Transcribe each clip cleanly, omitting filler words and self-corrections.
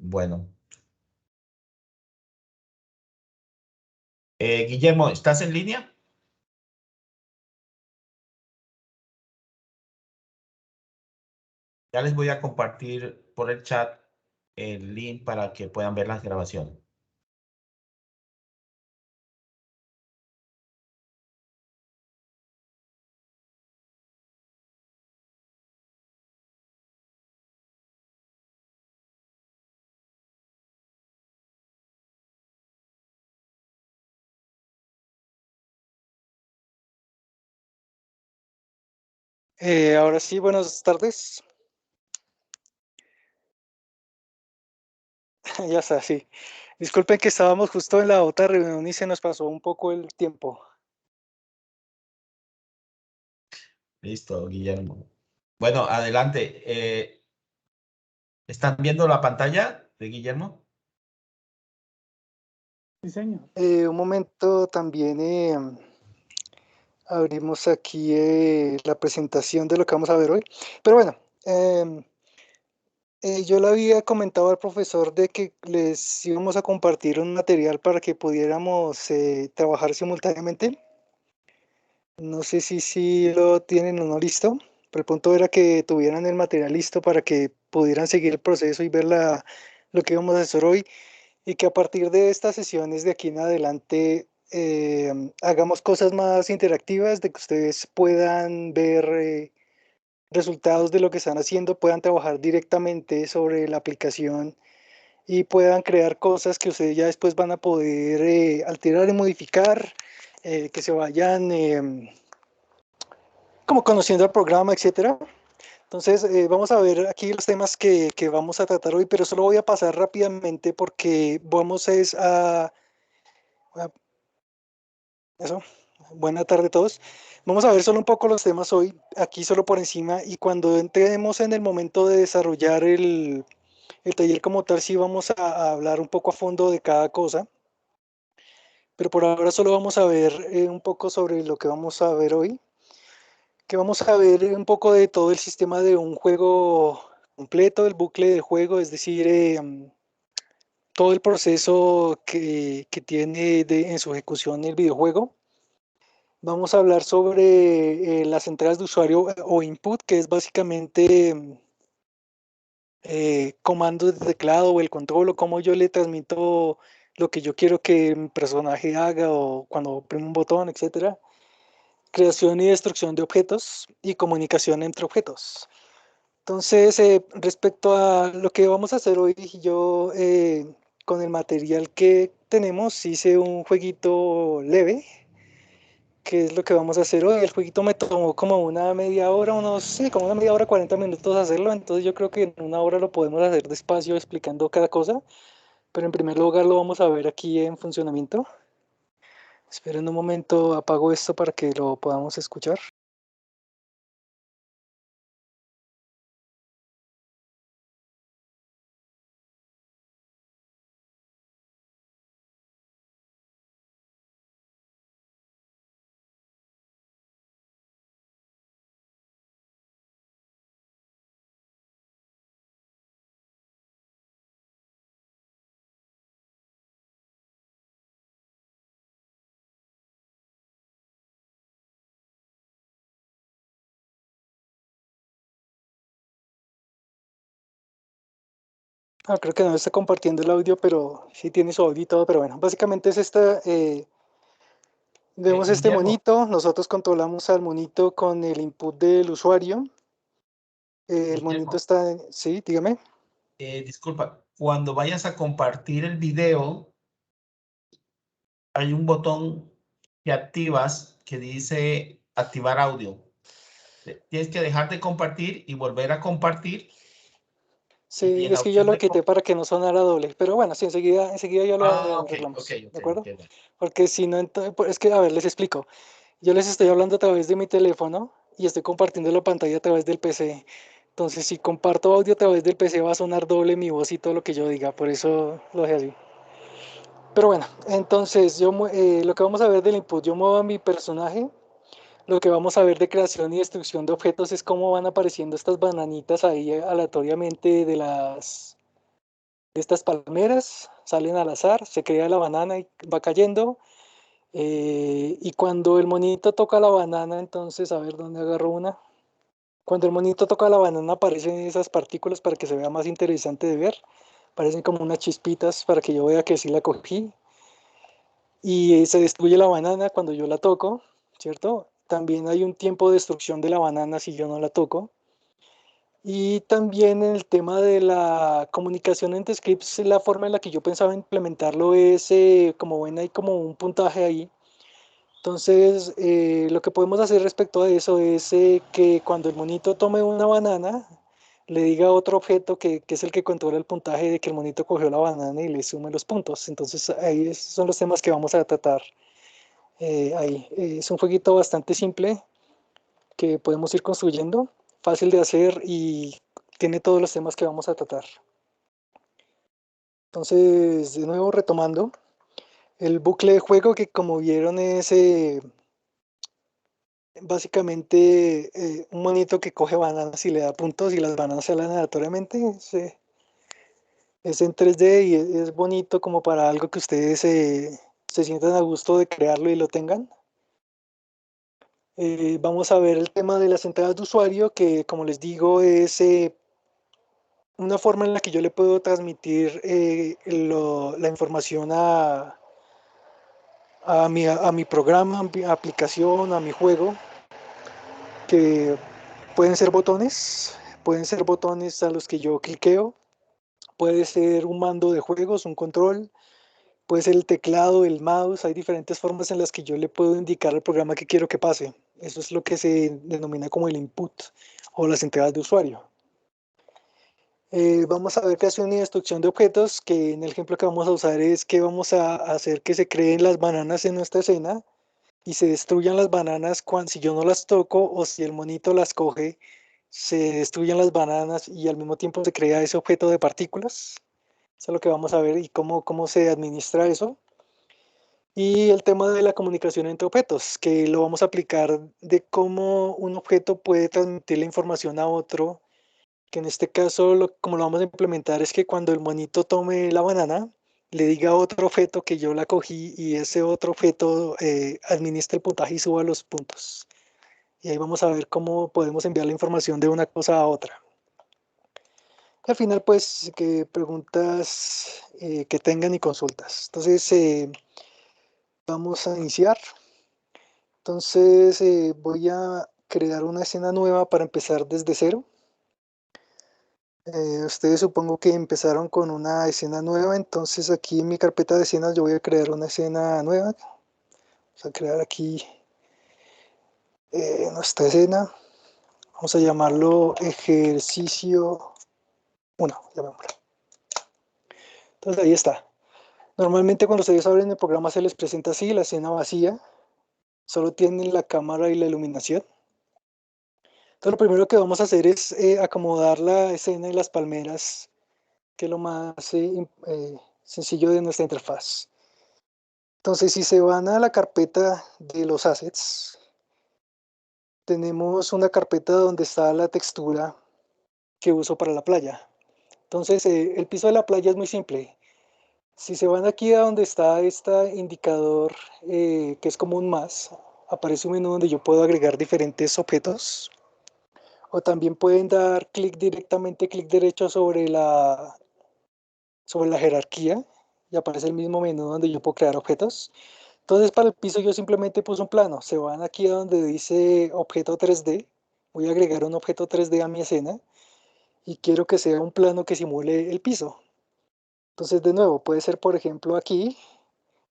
Bueno, Guillermo, ¿estás en línea? Ya les voy a compartir por el chat el link para que puedan ver las grabaciones. Ahora sí, buenas tardes. Ya está, sí. Disculpen que estábamos justo en la otra reunión y se nos pasó un poco el tiempo. Listo, Guillermo. Bueno, adelante. ¿Están viendo la pantalla de Guillermo? Sí, señor. Un momento también abrimos aquí la presentación de lo que vamos a ver hoy. Pero bueno, em, yo le había comentado al profesor de que les íbamos a compartir un material para que pudiéramos trabajar simultáneamente. No sé si lo tienen o no listo, pero el punto era que tuvieran el material listo para que pudieran seguir el proceso y ver lo que vamos a hacer hoy y que a partir de estas sesiones de aquí en adelante hagamos cosas más interactivas, de que ustedes puedan ver resultados de lo que están haciendo, puedan trabajar directamente sobre la aplicación y puedan crear cosas que ustedes ya después van a poder alterar y modificar, que se vayan como conociendo el programa, etcétera. Entonces, vamos a ver aquí los temas que vamos a tratar hoy, pero solo voy a pasar rápidamente porque vamos es a- eso. Buena tarde a todos. Vamos a ver solo un poco los temas hoy, aquí solo por encima, y cuando entremos en el momento de desarrollar el taller como tal, sí vamos a hablar un poco a fondo de cada cosa, pero por ahora solo vamos a ver un poco sobre lo que vamos a ver hoy. Que vamos a ver un poco de todo el sistema de un juego completo, el bucle del juego, es decir, todo el proceso que tiene en su ejecución el videojuego. Vamos a hablar sobre las entradas de usuario o input, que es básicamente comandos de teclado o el control o cómo yo le transmito lo que yo quiero que mi personaje haga o cuando oprimo un botón, etcétera. Creación y destrucción de objetos y comunicación entre objetos. Entonces, respecto a lo que vamos a hacer hoy, yo con el material que tenemos hice un jueguito leve, que es lo que vamos a hacer hoy. El jueguito me tomó como una media hora, unos, sí, como una media hora, 40 minutos hacerlo, entonces yo creo que en una hora lo podemos hacer despacio explicando cada cosa, pero en primer lugar lo vamos a ver aquí en funcionamiento. Esperen un momento, apago esto para que lo podamos escuchar. Ah, creo que no está compartiendo el audio, pero sí tiene su audio y todo, pero bueno, básicamente es esta, vemos este Guillermo, monito, nosotros controlamos al monito con el input del usuario, el monito Guillermo, está, sí, dígame. disculpa, cuando vayas a compartir el video, hay un botón que activas que dice activar audio. Tienes que dejar de compartir y volver a compartir. Y Sí, en la es que yo opción lo de... quité para que no sonara doble, pero bueno, sí, enseguida ya lo Ok, ok, arreglamos, ¿de ok, acuerdo? ok. Porque si no, pues, es que, a ver, les explico. Yo les estoy hablando a través de mi teléfono y estoy compartiendo la pantalla a través del PC. Entonces, si comparto audio a través del PC va a sonar doble mi voz y todo lo que yo diga, por eso lo dejé así. Pero bueno, entonces lo que vamos a ver del input, yo muevo a mi personaje. Lo que vamos a ver de creación y destrucción de objetos es cómo van apareciendo estas bananitas ahí aleatoriamente de estas palmeras, salen al azar, se crea la banana y va cayendo. Y cuando el monito toca la banana, entonces, a ver dónde agarro una. Cuando el monito toca la banana aparecen esas partículas para que se vea más interesante de ver. Parecen como unas chispitas para que yo vea que sí la cogí. Y se destruye la banana cuando yo la toco, ¿cierto? También hay un tiempo de destrucción de la banana si yo no la toco. Y también en el tema de la comunicación entre scripts, la forma en la que yo pensaba implementarlo es, como ven, hay como un puntaje ahí. Entonces, lo que podemos hacer respecto a eso es que cuando el monito tome una banana, le diga a otro objeto que es el que controla el puntaje de que el monito cogió la banana y le sume los puntos. Entonces, ahí son los temas que vamos a tratar ahí. Es un jueguito bastante simple que podemos ir construyendo, fácil de hacer y tiene todos los temas que vamos a tratar. Entonces, de nuevo retomando, el bucle de juego que como vieron es básicamente un monito que coge bananas y le da puntos y las bananas salen aleatoriamente. Es en 3D y es bonito como para algo que ustedes se sientan a gusto de crearlo y lo tengan. Vamos a ver el tema de las entradas de usuario, que como les digo es una forma en la que yo le puedo transmitir la información a mi programa, a mi aplicación, a mi juego, que pueden ser botones a los que yo cliqueo, puede ser un mando de juegos, un control, puede ser el teclado, el mouse, hay diferentes formas en las que yo le puedo indicar al programa que quiero que pase. Eso es lo que se denomina como el input o las entradas de usuario. Vamos a ver creación y destrucción de objetos, que en el ejemplo que vamos a usar es que vamos a hacer que se creen las bananas en nuestra escena y se destruyan las bananas cuando, si yo no las toco o si el monito las coge, se destruyen las bananas y al mismo tiempo se crea ese objeto de partículas. Eso es lo que vamos a ver y cómo se administra eso. Y el tema de la comunicación entre objetos, que lo vamos a aplicar de cómo un objeto puede transmitir la información a otro, que en este caso como lo vamos a implementar es que cuando el monito tome la banana, le diga a otro objeto que yo la cogí y ese otro objeto administra el puntaje y suba los puntos. Y ahí vamos a ver cómo podemos enviar la información de una cosa a otra. Al final, pues, que preguntas que tengan y consultas. Entonces, vamos a iniciar. Entonces, voy a crear una escena nueva para empezar desde cero. Ustedes supongo que empezaron con una escena nueva, entonces aquí en mi carpeta de escenas yo voy a crear una escena nueva. Vamos a crear aquí nuestra escena. Vamos a llamarlo ejercicio 1. Llamémoslo. Entonces ahí está. Normalmente cuando ustedes abren el programa se les presenta así, la escena vacía. Solo tienen la cámara y la iluminación. Entonces lo primero que vamos a hacer es acomodar la escena y las palmeras, que es lo más sencillo de nuestra interfaz. Entonces, si se van a la carpeta de los assets, tenemos una carpeta donde está la textura que uso para la playa. Entonces, el piso de la playa es muy simple. Si se van aquí a donde está este indicador, que es como un más, aparece un menú donde yo puedo agregar diferentes objetos. O también pueden dar directamente clic derecho sobre la jerarquía y aparece el mismo menú donde yo puedo crear objetos. Entonces para el piso yo simplemente puse un plano. Se van aquí a donde dice objeto 3D. Voy a agregar un objeto 3D a mi escena y quiero que sea un plano que simule el piso. Entonces de nuevo puede ser por ejemplo aquí,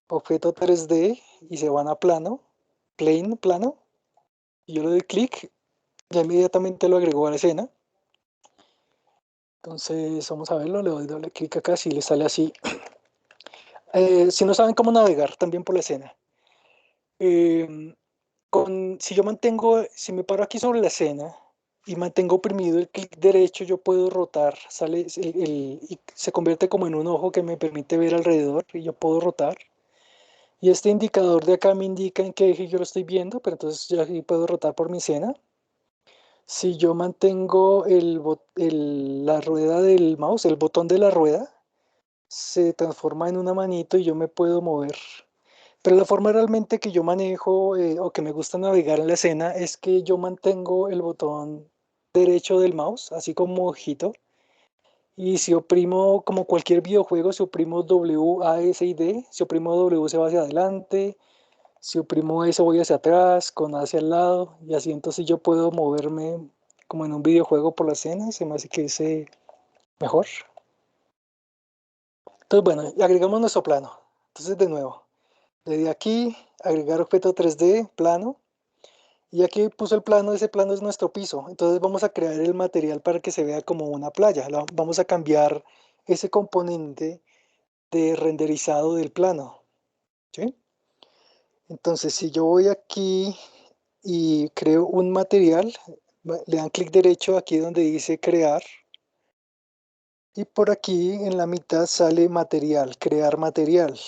objeto 3D y se van a plano, plano. Y yo le doy clic, ya inmediatamente lo agregó a la escena. Entonces vamos a verlo, le doy doble clic acá si le sale así. Si no saben cómo navegar también por la escena. Eh, si me paro aquí sobre la escena y mantengo oprimido el clic derecho, yo puedo rotar, y se convierte como en un ojo que me permite ver alrededor y yo puedo rotar. Y este indicador de acá me indica en qué eje yo lo estoy viendo, pero entonces yo aquí puedo rotar por mi escena. Si yo mantengo la rueda del mouse, el botón de la rueda, se transforma en una manito y yo me puedo mover. Pero la forma realmente que yo manejo o que me gusta navegar en la escena es que yo mantengo el botón derecho del mouse, así como ojito, y si oprimo, como cualquier videojuego, si oprimo W, A, S y D, si oprimo W se va hacia adelante, si oprimo S voy hacia atrás, con A hacia el lado, y así entonces yo puedo moverme como en un videojuego por la escena, se me hace que es mejor. Entonces bueno, y agregamos nuestro plano. Entonces de nuevo, desde aquí, agregar objeto 3D, plano. Y aquí puso el plano, ese plano es nuestro piso. Entonces vamos a crear el material para que se vea como una playa. Vamos a cambiar ese componente de renderizado del plano. ¿Sí? Entonces si yo voy aquí y creo un material, le dan clic derecho aquí donde dice crear. Y por aquí en la mitad sale material, crear material.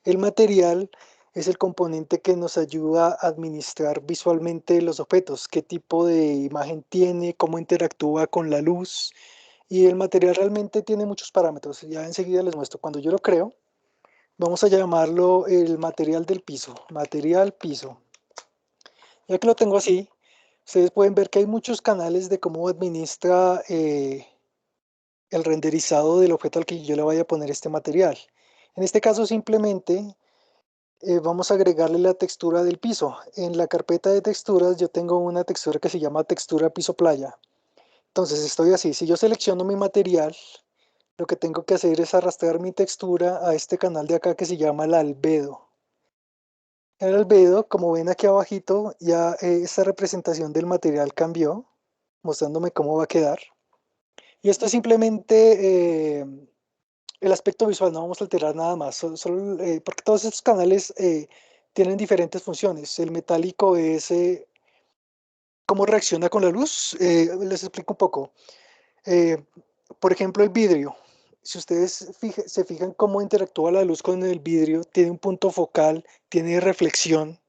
El material es el componente que nos ayuda a administrar visualmente los objetos, qué tipo de imagen tiene, cómo interactúa con la luz. Y el material realmente tiene muchos parámetros. Ya enseguida les muestro. Cuando yo lo creo, vamos a llamarlo el material del piso, material piso. Ya que lo tengo así, ustedes pueden ver que hay muchos canales de cómo administra el renderizado del objeto al que yo le vaya a poner este material. En este caso simplemente vamos a agregarle la textura del piso. En la carpeta de texturas yo tengo una textura que se llama textura piso playa. Entonces estoy así, si yo selecciono mi material, lo que tengo que hacer es arrastrar mi textura a este canal de acá que se llama el albedo. El albedo, como ven aquí abajito, ya esta representación del material cambió, mostrándome cómo va a quedar. Y esto es simplemente el aspecto visual, no vamos a alterar nada más, solo, porque todos estos canales tienen diferentes funciones. El metálico es cómo reacciona con la luz. Les explico un poco. Eh, por ejemplo, el vidrio. Si ustedes se fijan cómo interactúa la luz con el vidrio, tiene un punto focal, tiene reflexión.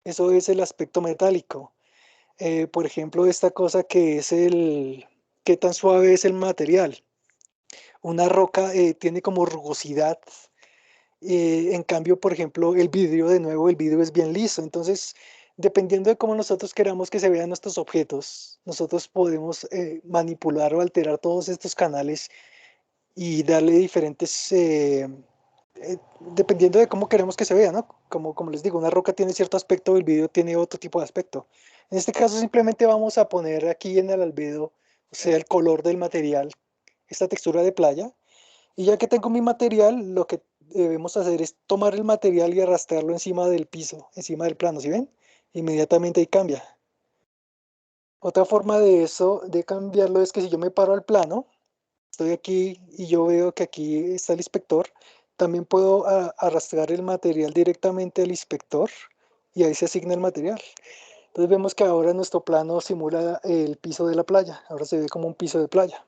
Eso es el aspecto metálico. Por ejemplo, esta cosa que es qué tan suave es el material. Una roca tiene como rugosidad. En cambio, por ejemplo, el vidrio, de nuevo, el vidrio es bien liso. Entonces, dependiendo de cómo nosotros queramos que se vean nuestros objetos, nosotros podemos manipular o alterar todos estos canales y darle diferentes, dependiendo de cómo queremos que se vea, ¿no? Como les digo, una roca tiene cierto aspecto, el vidrio tiene otro tipo de aspecto. En este caso, simplemente vamos a poner aquí en el albedo, o sea, el color del material, esta textura de playa. Y ya que tengo mi material, lo que debemos hacer es tomar el material y arrastrarlo encima del piso, encima del plano, ¿sí ven? Inmediatamente ahí cambia. Otra forma de eso, de cambiarlo, es que si yo me paro al plano, estoy aquí y yo veo que aquí está el inspector, también puedo arrastrar el material directamente al inspector y ahí se asigna el material. Entonces vemos que ahora nuestro plano simula el piso de la playa, ahora se ve como un piso de playa.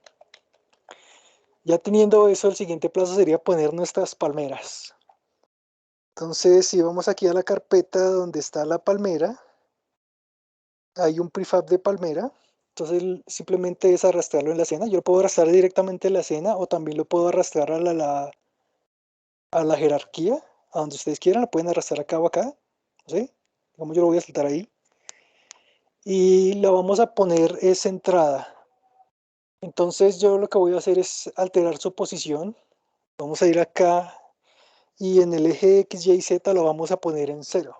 Ya teniendo eso, el siguiente paso sería poner nuestras palmeras. Entonces, si vamos aquí a la carpeta donde está la palmera, hay un prefab de palmera. Entonces, simplemente es arrastrarlo en la escena. Yo lo puedo arrastrar directamente en la escena o también lo puedo arrastrar a la jerarquía, a donde ustedes quieran. Lo pueden arrastrar acá o acá. ¿No sé? Como yo lo voy a saltar ahí. Y la vamos a poner centrada. Entonces, yo lo que voy a hacer es alterar su posición. Vamos a ir acá y en el eje X, Y, Z lo vamos a poner en 0.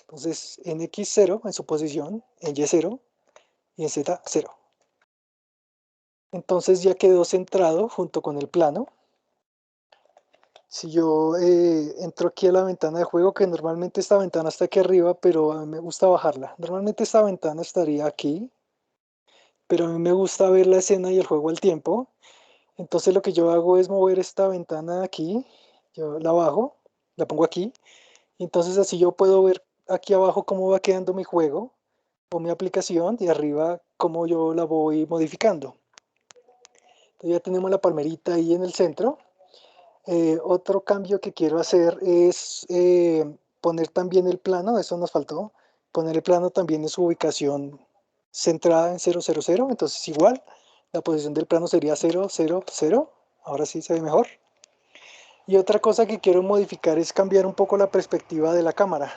Entonces en X0 en su posición, en Y0 y en Z0. Entonces ya quedó centrado junto con el plano. Si yo entro aquí a la ventana de juego, que normalmente esta ventana está aquí arriba, pero a mí me gusta bajarla. Normalmente esta ventana estaría aquí, pero a mí me gusta ver la escena y el juego al tiempo. Entonces lo que yo hago es mover esta ventana aquí, yo la bajo, la pongo aquí, y entonces así yo puedo ver aquí abajo cómo va quedando mi juego o mi aplicación y arriba cómo yo la voy modificando. Entonces ya tenemos la palmerita ahí en el centro. Otro cambio que quiero hacer es poner también el plano, eso nos faltó, poner el plano también en su ubicación centrada en 0, 0, 0, entonces igual, la posición del plano sería 0, 0, 0, ahora sí se ve mejor. Y otra cosa que quiero modificar es cambiar un poco la perspectiva de la cámara.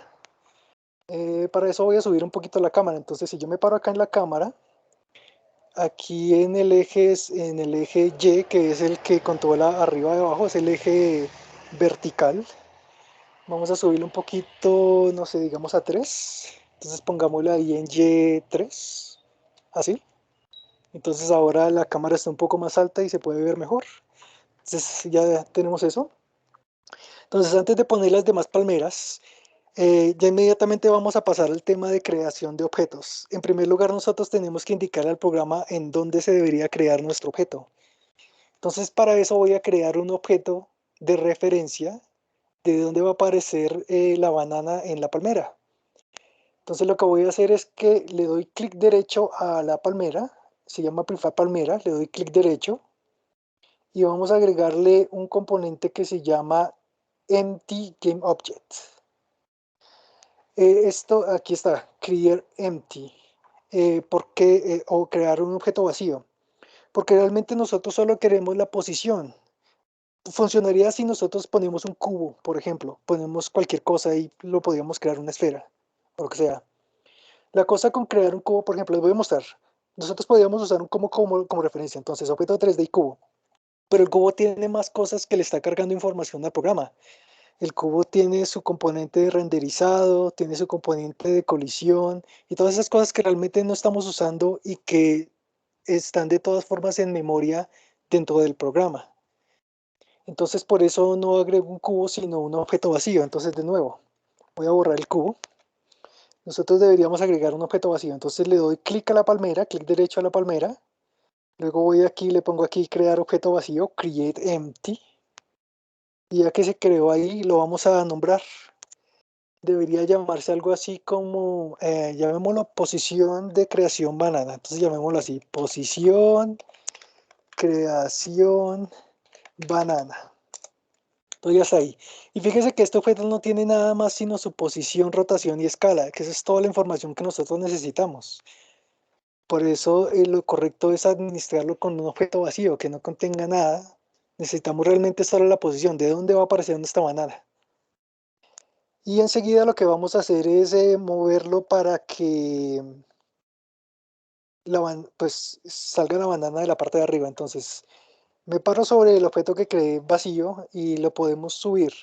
Para eso voy a subir un poquito la cámara. Entonces, si yo me paro acá en la cámara, aquí en el eje, en el eje Y, que es el que controla arriba y abajo, es el eje vertical. Vamos a subirlo un poquito, no sé, digamos a 3. Entonces pongámoslo ahí en Y3, así. Entonces ahora la cámara está un poco más alta y se puede ver mejor. Entonces ya tenemos eso. Entonces antes de poner las demás palmeras, ya inmediatamente vamos a pasar al tema de creación de objetos. En primer lugar, nosotros tenemos que indicar al programa en dónde se debería crear nuestro objeto. Entonces para eso voy a crear un objeto de referencia de dónde va a aparecer la banana en la palmera. Entonces lo que voy a hacer es que le doy clic derecho a la palmera, se llama prefab palmera, le doy clic derecho y vamos a agregarle un componente que se llama empty game object. Esto aquí está, clear empty, o crear un objeto vacío, porque realmente nosotros solo queremos la posición. Funcionaría si nosotros ponemos un cubo, por ejemplo, ponemos cualquier cosa y lo podríamos crear una esfera, o lo que sea. La cosa con crear un cubo, por ejemplo, les voy a mostrar. Nosotros podríamos usar un cubo como referencia, entonces objeto 3D y cubo. Pero el cubo tiene más cosas que le está cargando información al programa. El cubo tiene su componente de renderizado, tiene su componente de colisión y todas esas cosas que realmente no estamos usando y que están de todas formas en memoria dentro del programa. Entonces por eso no agrego un cubo sino un objeto vacío. Entonces de nuevo voy a borrar el cubo. Nosotros deberíamos agregar un objeto vacío. Entonces le doy clic a la palmera, clic derecho a la palmera. Luego voy aquí, le pongo aquí crear objeto vacío, create empty. Y ya que se creó ahí, lo vamos a nombrar. Debería llamarse algo así como, llamémoslo posición de creación banana. Entonces llamémoslo así, posición, creación, banana. Entonces ya está ahí. Y fíjese que este objeto no tiene nada más sino su posición, rotación y escala, que esa es toda la información que nosotros necesitamos. Por eso lo correcto es administrarlo con un objeto vacío, que no contenga nada. Necesitamos realmente solo la posición, de dónde va a aparecer nuestra banana. Y enseguida lo que vamos a hacer es moverlo para que pues salga la banana de la parte de arriba. Entonces me paro sobre el objeto que creé vacío y lo podemos subir.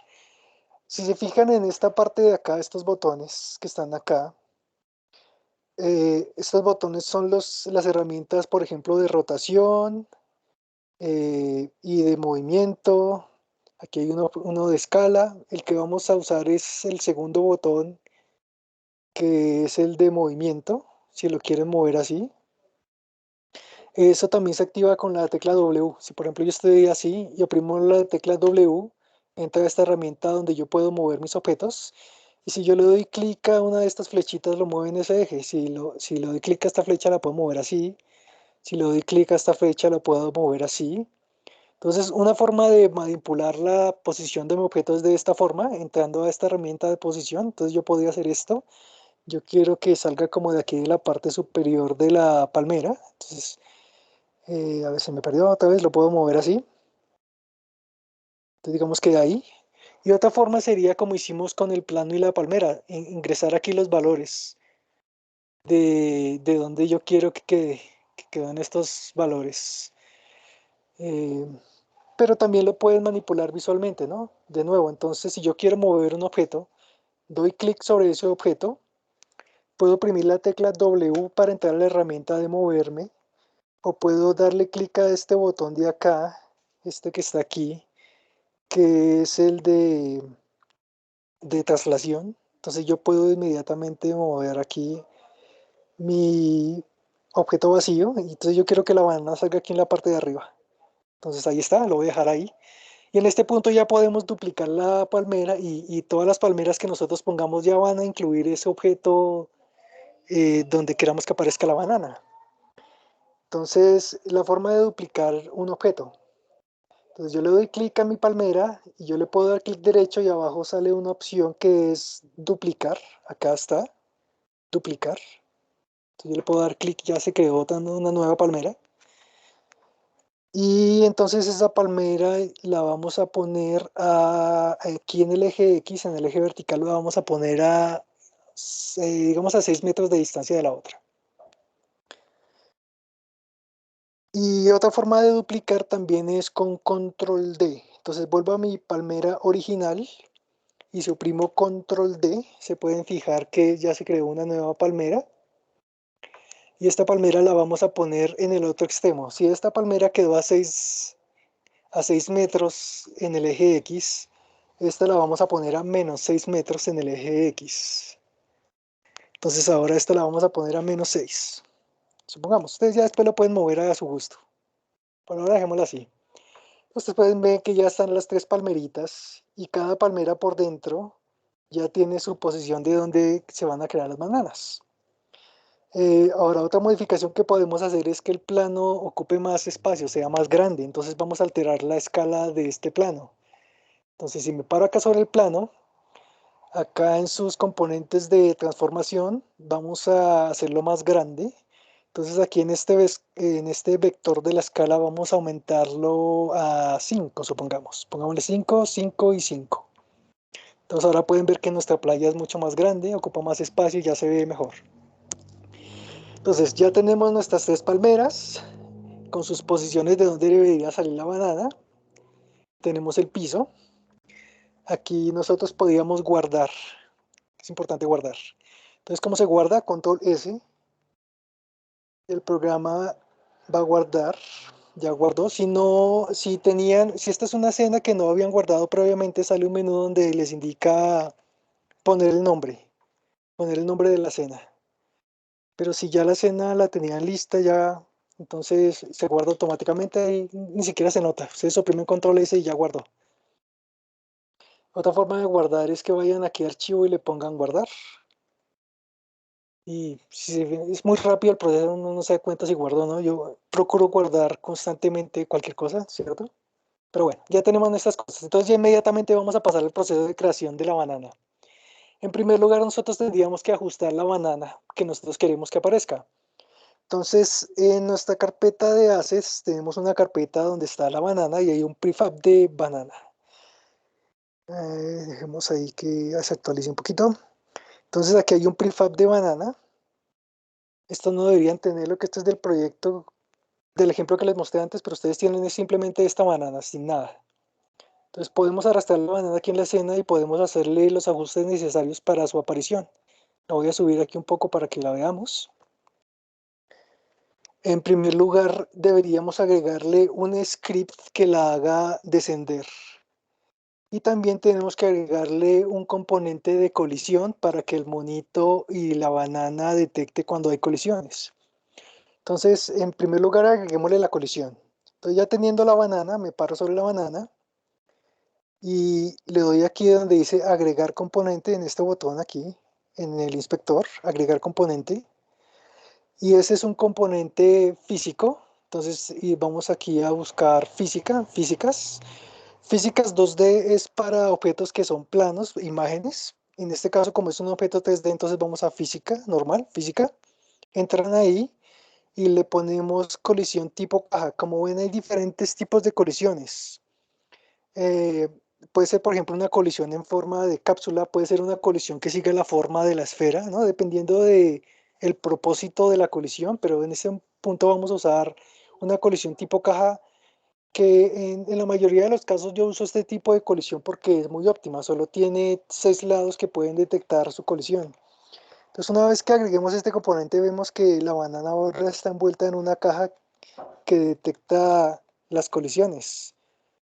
Si se fijan en esta parte de acá, estos botones que están acá, estos botones son las herramientas, por ejemplo, de rotación y de movimiento. Aquí hay uno de escala. El que vamos a usar es el segundo botón, que es el de movimiento, si lo quieren mover así. Eso también se activa con la tecla W. Si por ejemplo yo estoy así y oprimo la tecla W, entra esta herramienta donde yo puedo mover mis objetos. Y si yo le doy clic a una de estas flechitas, lo mueve en ese eje. Si le doy clic a esta flecha, la puedo mover así. Si le doy clic a esta flecha, la puedo mover así. Entonces, una forma de manipular la posición de mi objeto es de esta forma, entrando a esta herramienta de posición. Entonces yo podría hacer esto. Yo quiero que salga como de aquí de la parte superior de la palmera. Entonces, a ver, se me perdió otra vez, lo puedo mover así. Entonces digamos que de ahí. Y otra forma sería como hicimos con el plano y la palmera, ingresar aquí los valores de donde yo quiero que queden estos valores. Eh, pero también lo puedes manipular visualmente, ¿no? De nuevo, entonces si yo quiero mover un objeto, doy clic sobre ese objeto, puedo oprimir la tecla W para entrar a la herramienta de moverme, o puedo darle clic a este botón de acá, este que está aquí, que es el de traslación. Entonces yo puedo inmediatamente mover aquí mi objeto vacío, y entonces yo quiero que la banana salga aquí en la parte de arriba. Entonces ahí está, lo voy a dejar ahí. Y en este punto ya podemos duplicar la palmera y todas las palmeras que nosotros pongamos ya van a incluir ese objeto donde queramos que aparezca la banana. Entonces, la forma de duplicar un objeto. Entonces yo le doy clic a mi palmera y yo le puedo dar clic derecho y abajo sale una opción que es duplicar. Acá está, duplicar. Entonces yo le puedo dar clic, ya se creó una nueva palmera. Y entonces esa palmera la vamos a poner aquí en el eje X, en el eje vertical, lo vamos a poner digamos, a 6 metros de distancia de la otra. Y otra forma de duplicar también es con control D. Entonces vuelvo a mi palmera original y si oprimo control D, se pueden fijar que ya se creó una nueva palmera. Y esta palmera la vamos a poner en el otro extremo. Si esta palmera quedó a 6 metros en el eje X, esta la vamos a poner a menos 6 metros en el eje X. Entonces ahora esta la vamos a poner a menos 6. Supongamos, ustedes ya después lo pueden mover a su gusto. Por ahora dejémoslo así. Ustedes pueden ver que ya están las tres palmeritas y cada palmera por dentro ya tiene su posición de donde se van a crear las bananas. Ahora otra modificación que podemos hacer es que el plano ocupe más espacio, sea más grande. Entonces vamos a alterar la escala de este plano. Entonces si me paro acá sobre el plano, acá en sus componentes de transformación vamos a hacerlo más grande. Entonces aquí en este vector de la escala vamos a aumentarlo a 5, supongamos. Pongámosle 5, 5 y 5. Entonces ahora pueden ver que nuestra playa es mucho más grande, ocupa más espacio y ya se ve mejor. Entonces ya tenemos nuestras tres palmeras con sus posiciones de donde debería salir la banana. Tenemos el piso. Aquí nosotros podríamos guardar. Es importante guardar. Entonces, ¿cómo se guarda? Control S. El programa va a guardar. Ya guardó. Si no, si esta es una escena que no habían guardado previamente, sale un menú donde les indica poner el nombre. Poner el nombre de la escena. Pero si ya la escena la tenían lista, ya, entonces se guarda automáticamente y ni siquiera se nota. Ustedes oprimen control S y ya guardó. Otra forma de guardar es que vayan aquí a archivo y le pongan guardar. Y si es muy rápido el proceso, uno no se da cuenta si guardó o no. Yo procuro guardar constantemente cualquier cosa, ¿cierto? Pero bueno, ya tenemos nuestras cosas. Entonces ya inmediatamente vamos a pasar al proceso de creación de la banana. En primer lugar, nosotros tendríamos que ajustar la banana que nosotros queremos que aparezca. Entonces, en nuestra carpeta de assets tenemos una carpeta donde está la banana y hay un prefab de banana. Dejemos ahí que se actualice un poquito. Entonces aquí hay un prefab de banana. Esto no deberían tenerlo, que esto es del proyecto, del ejemplo que les mostré antes, pero ustedes tienen simplemente esta banana, sin nada. Entonces podemos arrastrar la banana aquí en la escena y podemos hacerle los ajustes necesarios para su aparición. La voy a subir aquí un poco para que la veamos. En primer lugar, deberíamos agregarle un script que la haga descender. Y también tenemos que agregarle un componente de colisión para que el monito y la banana detecte cuando hay colisiones. Entonces, en primer lugar, agreguémosle la colisión. Entonces, ya teniendo la banana, me paro sobre la banana y le doy aquí donde dice agregar componente, en este botón aquí, en el inspector, agregar componente. Y ese es un componente físico. Entonces, y vamos aquí a buscar físicas. Físicas 2D es para objetos que son planos, imágenes. En este caso, como es un objeto 3D, entonces vamos a física, normal, física. Entran ahí y le ponemos colisión tipo caja. Como ven, hay diferentes tipos de colisiones. Eh, puede ser, por ejemplo, una colisión en forma de cápsula, puede ser una colisión que siga la forma de la esfera, ¿no? Dependiendo de el propósito de la colisión, pero en este punto vamos a usar una colisión tipo caja que en la mayoría de los casos yo uso este tipo de colisión porque es muy óptima, solo tiene 6 lados que pueden detectar su colisión. Entonces una vez que agreguemos este componente vemos que la banana ahora está envuelta en una caja que detecta las colisiones.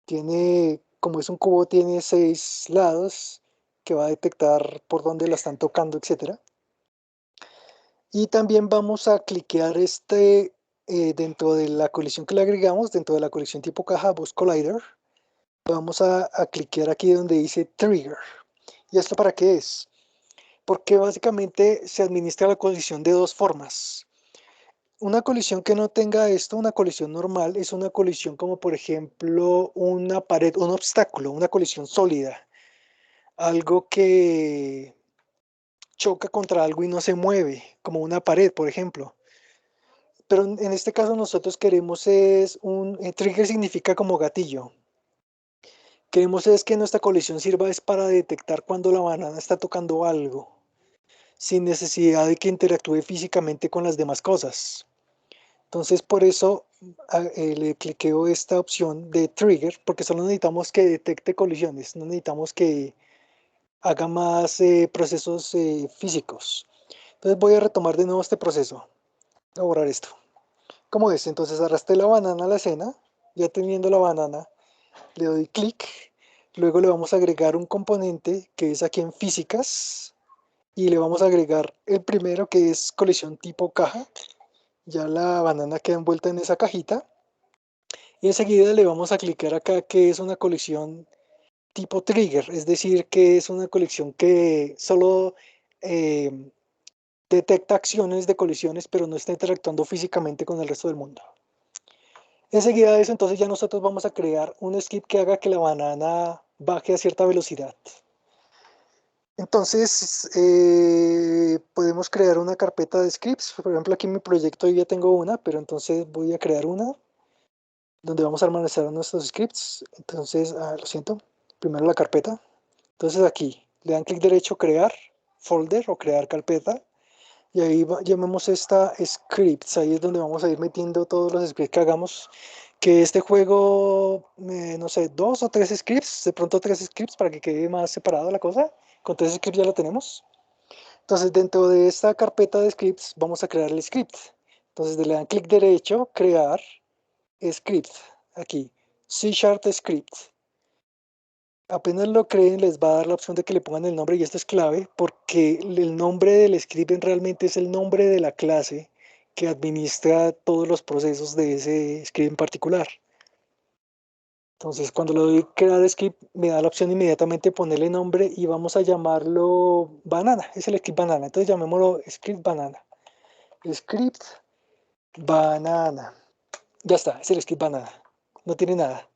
Tiene, como es un cubo, tiene 6 lados que va a detectar por dónde la están tocando, etcétera. Y también vamos a cliquear dentro de la colisión que le agregamos, dentro de la colisión tipo caja Bus Collider. Vamos a cliquear aquí donde dice Trigger. ¿Y esto para qué es? Porque básicamente se administra la colisión de dos formas. Una colisión que no tenga esto, una colisión normal, es una colisión como por ejemplo una pared, un obstáculo, una colisión sólida. Algo que choca contra algo y no se mueve, como una pared, por ejemplo. pero en este caso nosotros queremos es trigger significa como gatillo. Queremos es que nuestra colisión sirva es para detectar cuando la banana está tocando algo, sin necesidad de que interactúe físicamente con las demás cosas. Entonces por eso le cliqueo esta opción de trigger, porque solo necesitamos que detecte colisiones, no necesitamos que haga más procesos físicos. Entonces voy a retomar de nuevo este proceso. Voy a borrar esto. ¿Cómo es? Entonces arrastré la banana a la escena, ya teniendo la banana, le doy clic, luego le vamos a agregar un componente que es aquí en físicas, y le vamos a agregar el primero que es colisión tipo caja, ya la banana queda envuelta en esa cajita, y enseguida le vamos a clicar acá que es una colisión tipo trigger, es decir, que es una colisión que solo eh, detecta acciones de colisiones, pero no está interactuando físicamente con el resto del mundo. Enseguida de eso, entonces ya nosotros vamos a crear un script que haga que la banana baje a cierta velocidad. Entonces, podemos crear una carpeta de scripts. Por ejemplo, aquí en mi proyecto yo ya tengo una, pero entonces voy a crear una donde vamos a almacenar nuestros scripts. Entonces, lo siento, primero la carpeta. Entonces aquí le dan clic derecho, crear folder o crear carpeta. Y ahí llamemos esta scripts. Ahí es donde vamos a ir metiendo todos los scripts que hagamos. Que este juego, no sé, 2 o 3 scripts, de pronto 3 scripts para que quede más separado la cosa. Con 3 scripts ya lo tenemos. Entonces dentro de esta carpeta de scripts vamos a crear el script. Entonces le dan clic derecho, crear script. Aquí, C# script. Apenas lo creen, les va a dar la opción de que le pongan el nombre y esto es clave porque el nombre del script realmente es el nombre de la clase que administra todos los procesos de ese script en particular. Entonces cuando le doy crear script me da la opción inmediatamente ponerle nombre y vamos a llamarlo banana, es el script banana, entonces llamémoslo script banana. Script banana. Ya está, es el script banana, no tiene nada.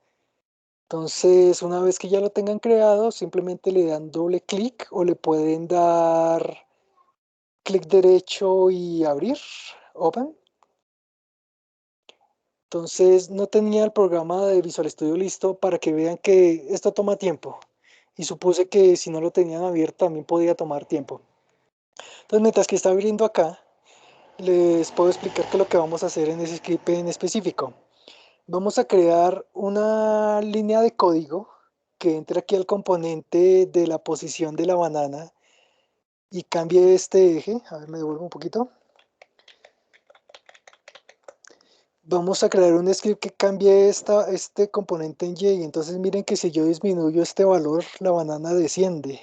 Entonces, una vez que ya lo tengan creado, simplemente le dan doble clic o le pueden dar clic derecho y abrir, open. Entonces, no tenía el programa de Visual Studio listo para que vean que esto toma tiempo. Y supuse que si no lo tenían abierto también podía tomar tiempo. Entonces, mientras que está abriendo acá, les puedo explicar qué es lo que vamos a hacer en ese script en específico. Vamos a crear una línea de código que entre aquí al componente de la posición de la banana y cambie este eje. A ver, me devuelvo un poquito. Vamos a crear un script que cambie este componente en Y. Entonces miren que si yo disminuyo este valor, la banana desciende.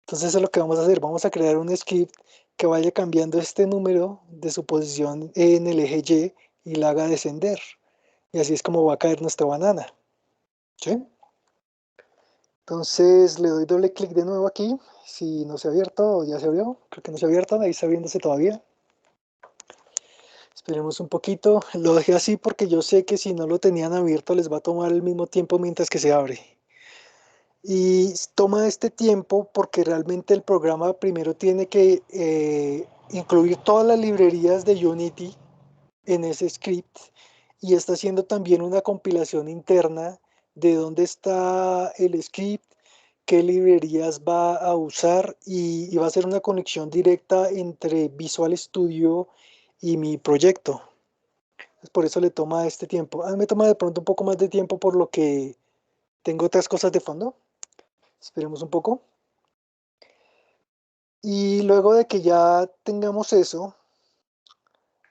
Entonces eso es lo que vamos a hacer. Vamos a crear un script que vaya cambiando este número de su posición en el eje Y la haga descender. Y así es como va a caer nuestra banana. ¿Sí? Entonces le doy doble clic de nuevo aquí. Si no se ha abierto o ya se abrió. Creo que no se ha abierto. Ahí está viéndose todavía. Esperemos un poquito. Lo dejé así porque yo sé que si no lo tenían abierto les va a tomar el mismo tiempo mientras que se abre. Y toma este tiempo porque realmente el programa primero tiene que incluir todas las librerías de Unity en ese script y está haciendo también una compilación interna de dónde está el script, qué librerías va a usar y va a hacer una conexión directa entre Visual Studio y mi proyecto. Por eso le toma este tiempo. A mí me toma de pronto un poco más de tiempo por lo que tengo otras cosas de fondo. Esperemos un poco. Y luego de que ya tengamos eso,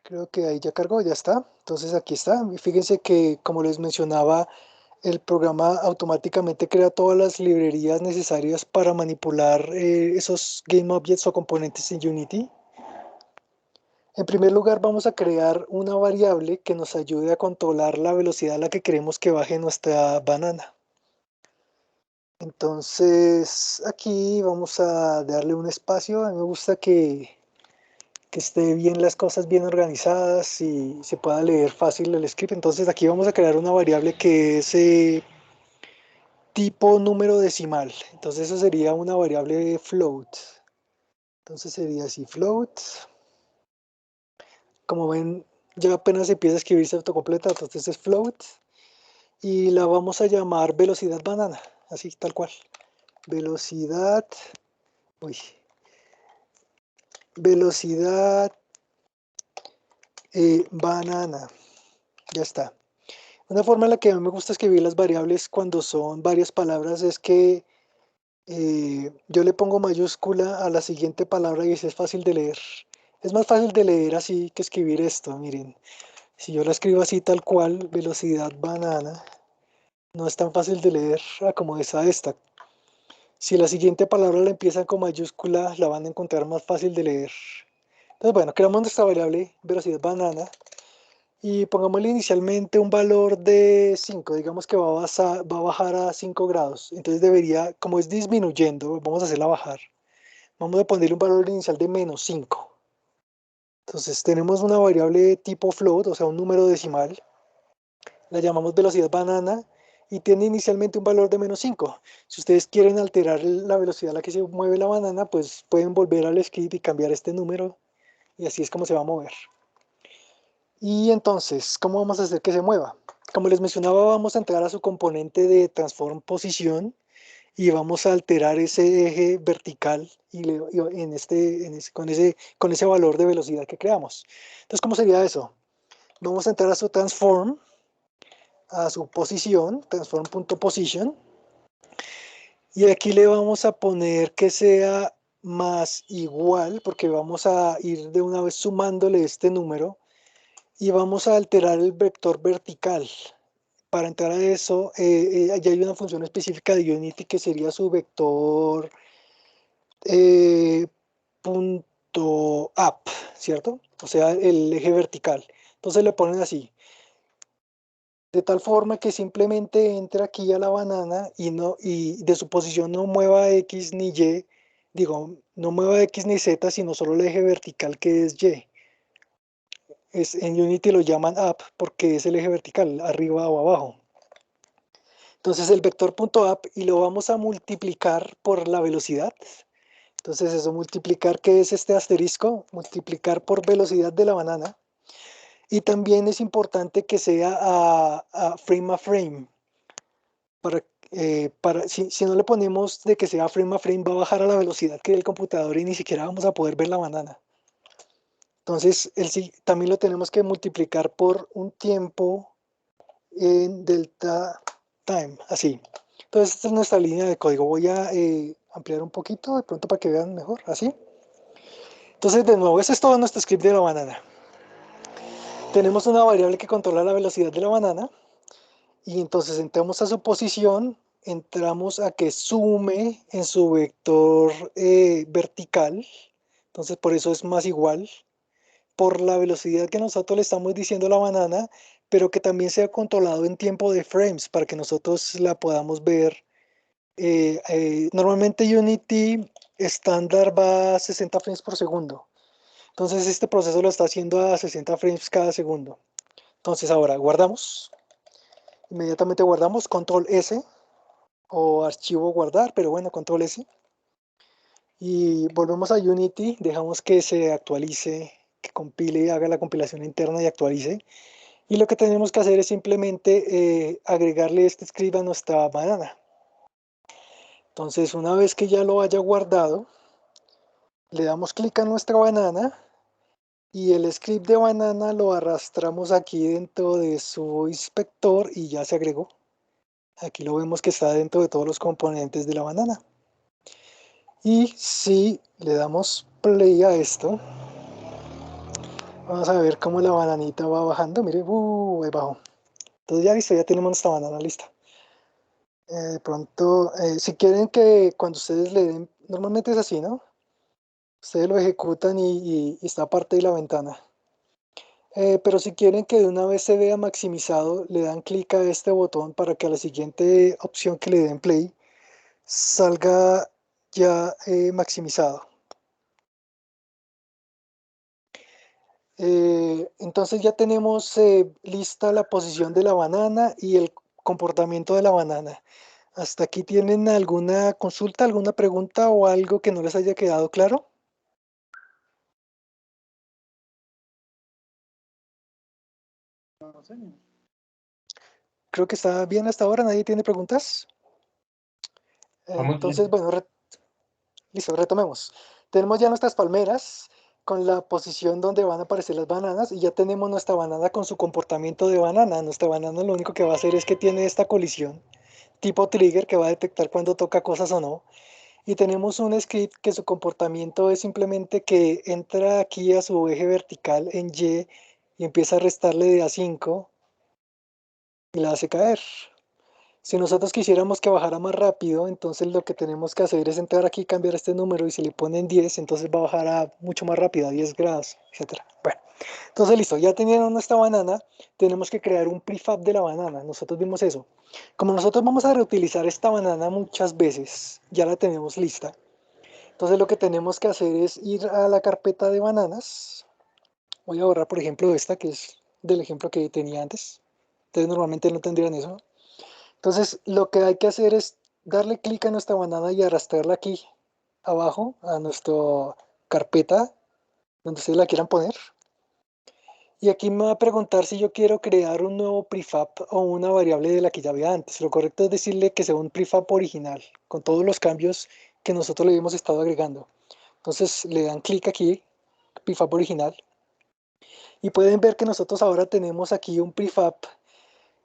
creo que ahí ya cargó, ya está. Entonces aquí está. Y fíjense que, como les mencionaba, el programa automáticamente crea todas las librerías necesarias para manipular esos Game Objects o componentes en Unity. En primer lugar, vamos a crear una variable que nos ayude a controlar la velocidad a la que queremos que baje nuestra banana. Entonces, aquí vamos a darle un espacio. A mí me gusta que esté bien las cosas bien organizadas y se pueda leer fácil el script. Entonces, aquí vamos a crear una variable que es tipo número decimal. Entonces, eso sería una variable float. Entonces, sería así, float. Como ven, ya apenas empieza a escribirse autocompleta, entonces es float. Y la vamos a llamar velocidad banana, así tal cual. Velocidad, uy, velocidad banana, ya está. Una forma en la que a mí me gusta escribir las variables cuando son varias palabras es que yo le pongo mayúscula a la siguiente palabra y es fácil de leer. Es más fácil de leer así que escribir esto, miren. Si yo la escribo así tal cual, velocidad banana, no es tan fácil de leer como esta. Si la siguiente palabra la empiezan con mayúscula, la van a encontrar más fácil de leer. Entonces, bueno, creamos nuestra variable velocidad banana y pongámosle inicialmente un valor de 5. Digamos que va a bajar a 5 grados. Entonces debería, como es disminuyendo, vamos a hacerla bajar. Vamos a ponerle un valor inicial de -5. Entonces tenemos una variable tipo float, o sea, un número decimal. La llamamos velocidad banana y tiene inicialmente un valor de -5. Si ustedes quieren alterar la velocidad a la que se mueve la banana, pues pueden volver al script y cambiar este número y así es como se va a mover. Y entonces, ¿cómo vamos a hacer que se mueva? Como les mencionaba, vamos a entrar a su componente de transform posición y vamos a alterar ese eje vertical con ese valor de velocidad que creamos. Entonces, ¿cómo sería eso? Vamos a entrar a su transform, a su posición, transform.position, y aquí le vamos a poner que sea más igual, porque vamos a ir de una vez sumándole este número, y vamos a alterar el vector vertical. Para entrar a eso, ya hay una función específica de Unity que sería su vector punto up, ¿cierto? O sea, el eje vertical. Entonces le ponen así, de tal forma que simplemente entre aquí a la banana y de su posición no mueva X ni Y, digo, no mueva X ni Z, sino solo el eje vertical que es Y. En Unity lo llaman up porque es el eje vertical, arriba o abajo. Entonces el vector punto up y lo vamos a multiplicar por la velocidad. Entonces eso, multiplicar, ¿qué es este asterisco? Multiplicar por velocidad de la banana. Y también es importante que sea a frame. Si no le ponemos de que sea frame a frame, va a bajar a la velocidad que del computador y ni siquiera vamos a poder ver la banana. Entonces, también lo tenemos que multiplicar por un tiempo en delta time, así. Entonces, esta es nuestra línea de código. Voy a ampliar un poquito, de pronto para que vean mejor, así. Entonces, de nuevo, ese es todo nuestro script de la banana. Tenemos una variable que controla la velocidad de la banana. Y entonces entramos a su posición, entramos a que sume en su vector vertical. Entonces, por eso es más igual. Por la velocidad que nosotros le estamos diciendo a la banana, pero que también sea controlado en tiempo de frames para que nosotros la podamos ver. Normalmente Unity estándar va a 60 frames por segundo. Entonces este proceso lo está haciendo a 60 frames cada segundo. Entonces ahora guardamos. Inmediatamente guardamos, control S o archivo guardar, pero bueno, control S. Y volvemos a Unity, dejamos que se actualice, que compile, haga la compilación interna y actualice. Y lo que tenemos que hacer es simplemente agregarle este script a nuestra banana. Entonces, una vez que ya lo haya guardado, le damos clic a nuestra banana y el script de banana lo arrastramos aquí dentro de su inspector y ya se agregó. Aquí lo vemos que está dentro de todos los componentes de la banana. Y si le damos play a esto, vamos a ver cómo la bananita va bajando. Mire, ahí bajó. Entonces ya listo, ya tenemos nuestra banana lista. De pronto, si quieren que cuando ustedes le den, normalmente es así, ¿no? Ustedes lo ejecutan y está parte de la ventana. Pero si quieren que de una vez se vea maximizado, le dan clic a este botón para que a la siguiente opción que le den play salga ya maximizado. Entonces ya tenemos lista la posición de la banana y el comportamiento de la banana. ¿Hasta aquí tienen alguna consulta, alguna pregunta o algo que no les haya quedado claro? Creo que está bien hasta ahora, nadie tiene preguntas. Muy Entonces, bien. bueno, listo, retomemos. Tenemos ya nuestras palmeras con la posición donde van a aparecer las bananas y ya tenemos nuestra banana con su comportamiento de banana. Nuestra banana lo único que va a hacer es que tiene esta colisión tipo trigger que va a detectar cuando toca cosas o no. Y tenemos un script que su comportamiento es simplemente que entra aquí a su eje vertical en Y y empieza a restarle de A5 y la hace caer. Si nosotros quisiéramos que bajara más rápido, entonces lo que tenemos que hacer es entrar aquí, cambiar este número y si le ponen 10, entonces va a bajar mucho más rápido, a 10 grados, etcétera. Bueno, entonces listo, ya teniendo nuestra banana, tenemos que crear un prefab de la banana. Nosotros vimos eso. Como nosotros vamos a reutilizar esta banana muchas veces, ya la tenemos lista. Entonces lo que tenemos que hacer es ir a la carpeta de bananas. Voy a borrar, por ejemplo, esta que es del ejemplo que tenía antes. Ustedes normalmente no tendrían eso. Entonces, lo que hay que hacer es darle clic a nuestra banana y arrastrarla aquí abajo a nuestra carpeta donde ustedes la quieran poner. Y aquí me va a preguntar si yo quiero crear un nuevo prefab o una variable de la que ya había antes. Lo correcto es decirle que sea un prefab original, con todos los cambios que nosotros le hemos estado agregando. Entonces le dan clic aquí, prefab original, y pueden ver que nosotros ahora tenemos aquí un prefab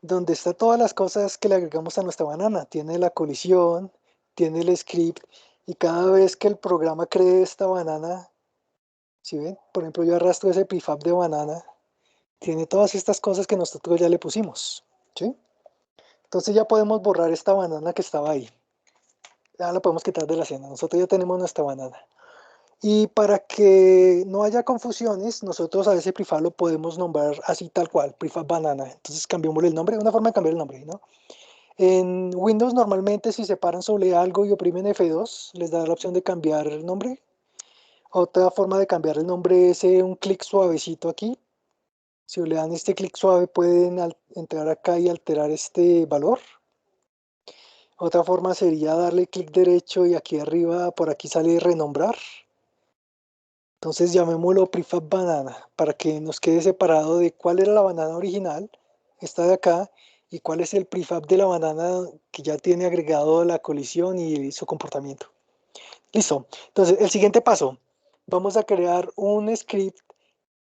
donde está todas las cosas que le agregamos a nuestra banana. Tiene la colisión, tiene el script y cada vez que el programa cree esta banana, si ven, por ejemplo yo arrastro ese prefab de banana, tiene todas estas cosas que nosotros ya le pusimos, ¿sí? Entonces ya podemos borrar esta banana que estaba ahí. Ya la podemos quitar de la escena. Nosotros ya tenemos nuestra banana. Y para que no haya confusiones, nosotros a ese prefab lo podemos nombrar así tal cual, prefab banana. Entonces cambiémosle el nombre, una forma de cambiar el nombre, ¿no? En Windows normalmente si se paran sobre algo y oprimen F2, les da la opción de cambiar el nombre. Otra forma de cambiar el nombre es un clic suavecito aquí. Si le dan este clic suave pueden entrar acá y alterar este valor. Otra forma sería darle clic derecho y aquí arriba, por aquí sale renombrar. Entonces llamémoslo prefab banana para que nos quede separado de cuál era la banana original, esta de acá, y cuál es el prefab de la banana que ya tiene agregado la colisión y su comportamiento. Listo. Entonces el siguiente paso, vamos a crear un script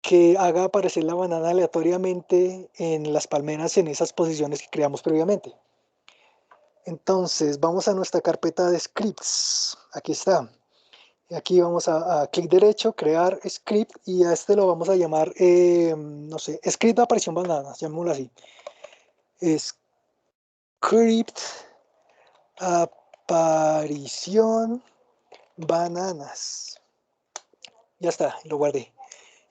que haga aparecer la banana aleatoriamente en las palmeras en esas posiciones que creamos previamente. Entonces vamos a nuestra carpeta de scripts. Aquí está. Aquí vamos a clic derecho, crear script y a este lo vamos a llamar, no sé, script de aparición bananas, llamémoslo así. Script aparición bananas. Ya está, lo guardé.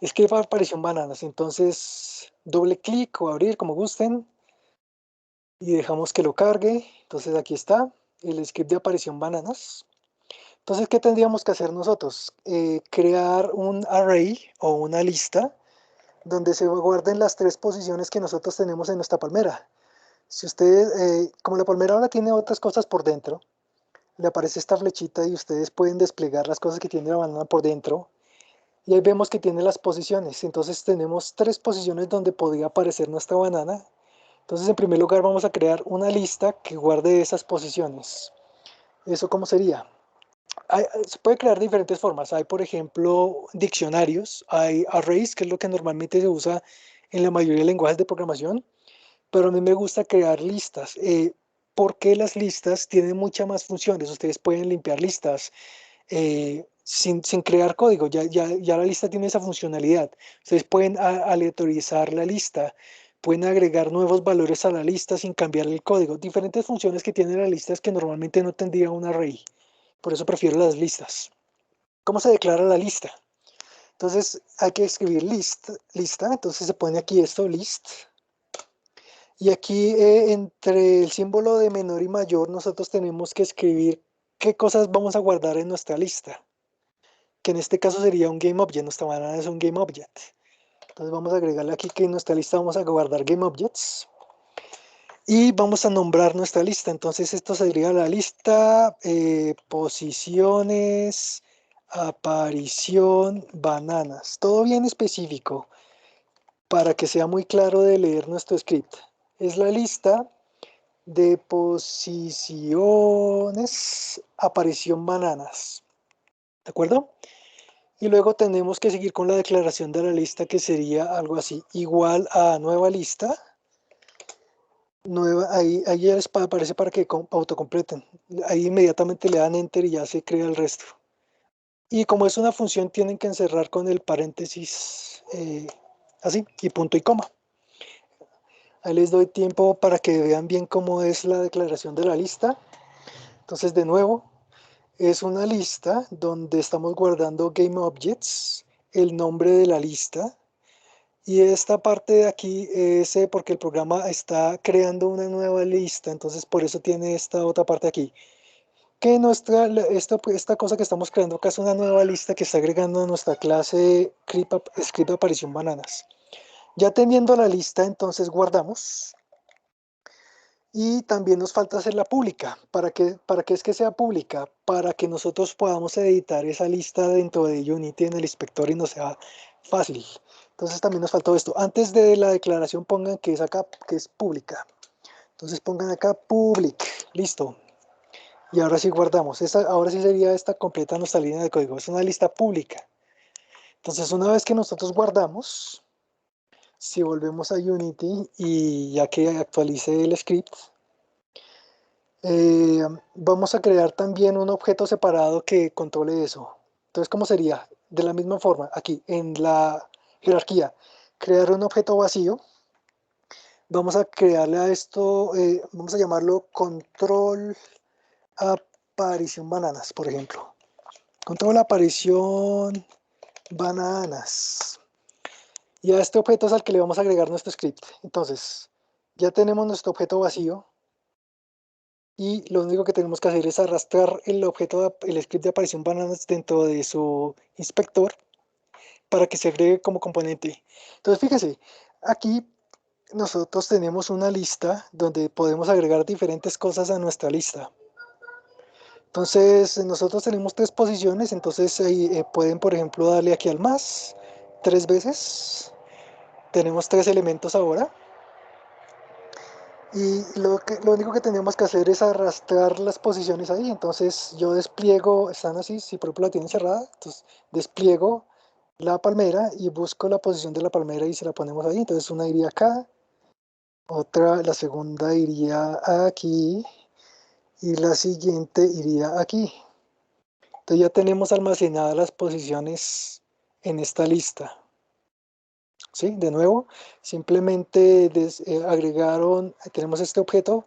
Script aparición bananas. Entonces, doble clic o abrir como gusten y dejamos que lo cargue. Entonces aquí está el script de aparición bananas. Entonces, ¿qué tendríamos que hacer nosotros? Crear un array o una lista donde se guarden las tres posiciones que nosotros tenemos en nuestra palmera. Si ustedes, como la palmera ahora tiene otras cosas por dentro, le aparece esta flechita y ustedes pueden desplegar las cosas que tiene la banana por dentro. Y ahí vemos que tiene las posiciones. Entonces tenemos tres posiciones donde podría aparecer nuestra banana. Entonces en primer lugar vamos a crear una lista que guarde esas posiciones. ¿Eso cómo sería? Se puede crear de diferentes formas. Hay, por ejemplo, diccionarios, hay arrays, que es lo que normalmente se usa en la mayoría de lenguajes de programación, pero a mí me gusta crear listas. Porque las listas tienen muchas más funciones. Ustedes pueden limpiar listas sin crear código, ya la lista tiene esa funcionalidad. Ustedes pueden aleatorizar la lista, pueden agregar nuevos valores a la lista sin cambiar el código. Diferentes funciones que tiene la lista es que normalmente no tendría un array. Por eso prefiero las listas. ¿Cómo se declara la lista? Entonces hay que escribir lista, entonces se pone aquí esto, list. Y aquí entre el símbolo de menor y mayor nosotros tenemos que escribir qué cosas vamos a guardar en nuestra lista. Que en este caso sería un GameObject, nuestra banana es un GameObject. Entonces vamos a agregarle aquí que en nuestra lista vamos a guardar GameObjects. Y vamos a nombrar nuestra lista. Entonces esto sería la lista, posiciones, aparición, bananas. Todo bien específico. para que sea muy claro de leer nuestro script. Es la lista de posiciones, aparición bananas. ¿De acuerdo? Y luego tenemos que seguir con la declaración de la lista, que sería algo así, igual a nueva lista. Nueva, ahí ya les aparece para que autocompleten. Ahí inmediatamente le dan enter y ya se crea el resto. Y como es una función, tienen que encerrar con el paréntesis así, y punto y coma. Ahí les doy tiempo para que vean bien cómo es la declaración de la lista. Entonces, de nuevo, es una lista donde estamos guardando GameObjects, el nombre de la lista. Y esta parte de aquí es porque el programa está creando una nueva lista, entonces por eso tiene esta otra parte aquí. Que esta cosa que estamos creando acá es una nueva lista que está agregando a nuestra clase script aparición bananas. Ya teniendo la lista, entonces guardamos. Y también nos falta hacerla pública. ¿Para qué es que sea pública? Para que nosotros podamos editar esa lista dentro de Unity en el inspector y nos sea fácil. Entonces también nos faltó esto. Antes de la declaración pongan que es acá, que es pública. Entonces pongan acá public. Listo. Y ahora sí guardamos. Ahora sí sería esta completa nuestra línea de código. Es una lista pública. Entonces una vez que nosotros guardamos, si volvemos a Unity y ya que actualice el script, vamos a crear también un objeto separado que controle eso. Entonces, ¿cómo sería? De la misma forma, aquí en la jerarquía, crear un objeto vacío. Vamos a crearle a esto, vamos a llamarlo control aparición bananas, por ejemplo. Control aparición bananas. Y a este objeto es al que le vamos a agregar nuestro script. Entonces, ya tenemos nuestro objeto vacío. Y lo único que tenemos que hacer es arrastrar el objeto, el script de aparición bananas dentro de su inspector para que se agregue como componente. Entonces, fíjense, aquí nosotros tenemos una lista donde podemos agregar diferentes cosas a nuestra lista. Entonces, nosotros tenemos 3 posiciones, entonces pueden, por ejemplo, darle aquí al más 3 veces. Tenemos 3 elementos ahora. Y lo único que tenemos que hacer es arrastrar las posiciones ahí. Entonces yo despliego, están así, si por ejemplo la tienen cerrada, entonces despliego la palmera y busco la posición de la palmera y se la ponemos ahí. Entonces una iría acá, la segunda iría aquí y la siguiente iría aquí. Entonces ya tenemos almacenadas las posiciones en esta lista. ¿Sí? De nuevo, simplemente agregaron, tenemos este objeto,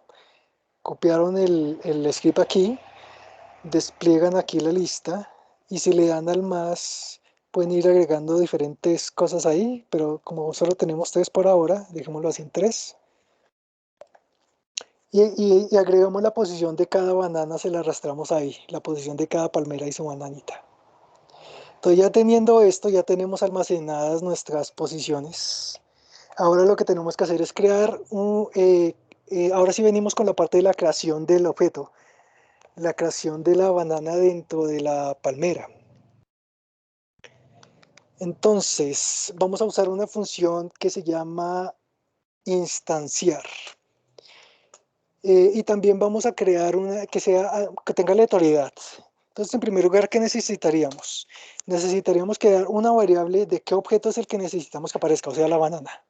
copiaron el script aquí, despliegan aquí la lista y si le dan al más pueden ir agregando diferentes cosas ahí, pero como solo tenemos 3 por ahora, dejémoslo así en 3. Y agregamos la posición de cada banana, se la arrastramos ahí, la posición de cada palmera y su bananita. Entonces ya teniendo esto, ya tenemos almacenadas nuestras posiciones. Ahora lo que tenemos que hacer es crear ahora sí venimos con la parte de la creación del objeto. La creación de la banana dentro de la palmera. Entonces, vamos a usar una función que se llama instanciar. Y también vamos a crear una que tenga aleatoriedad. Entonces, en primer lugar, ¿qué necesitaríamos? Necesitaríamos crear una variable de qué objeto es el que necesitamos que aparezca, o sea, la banana.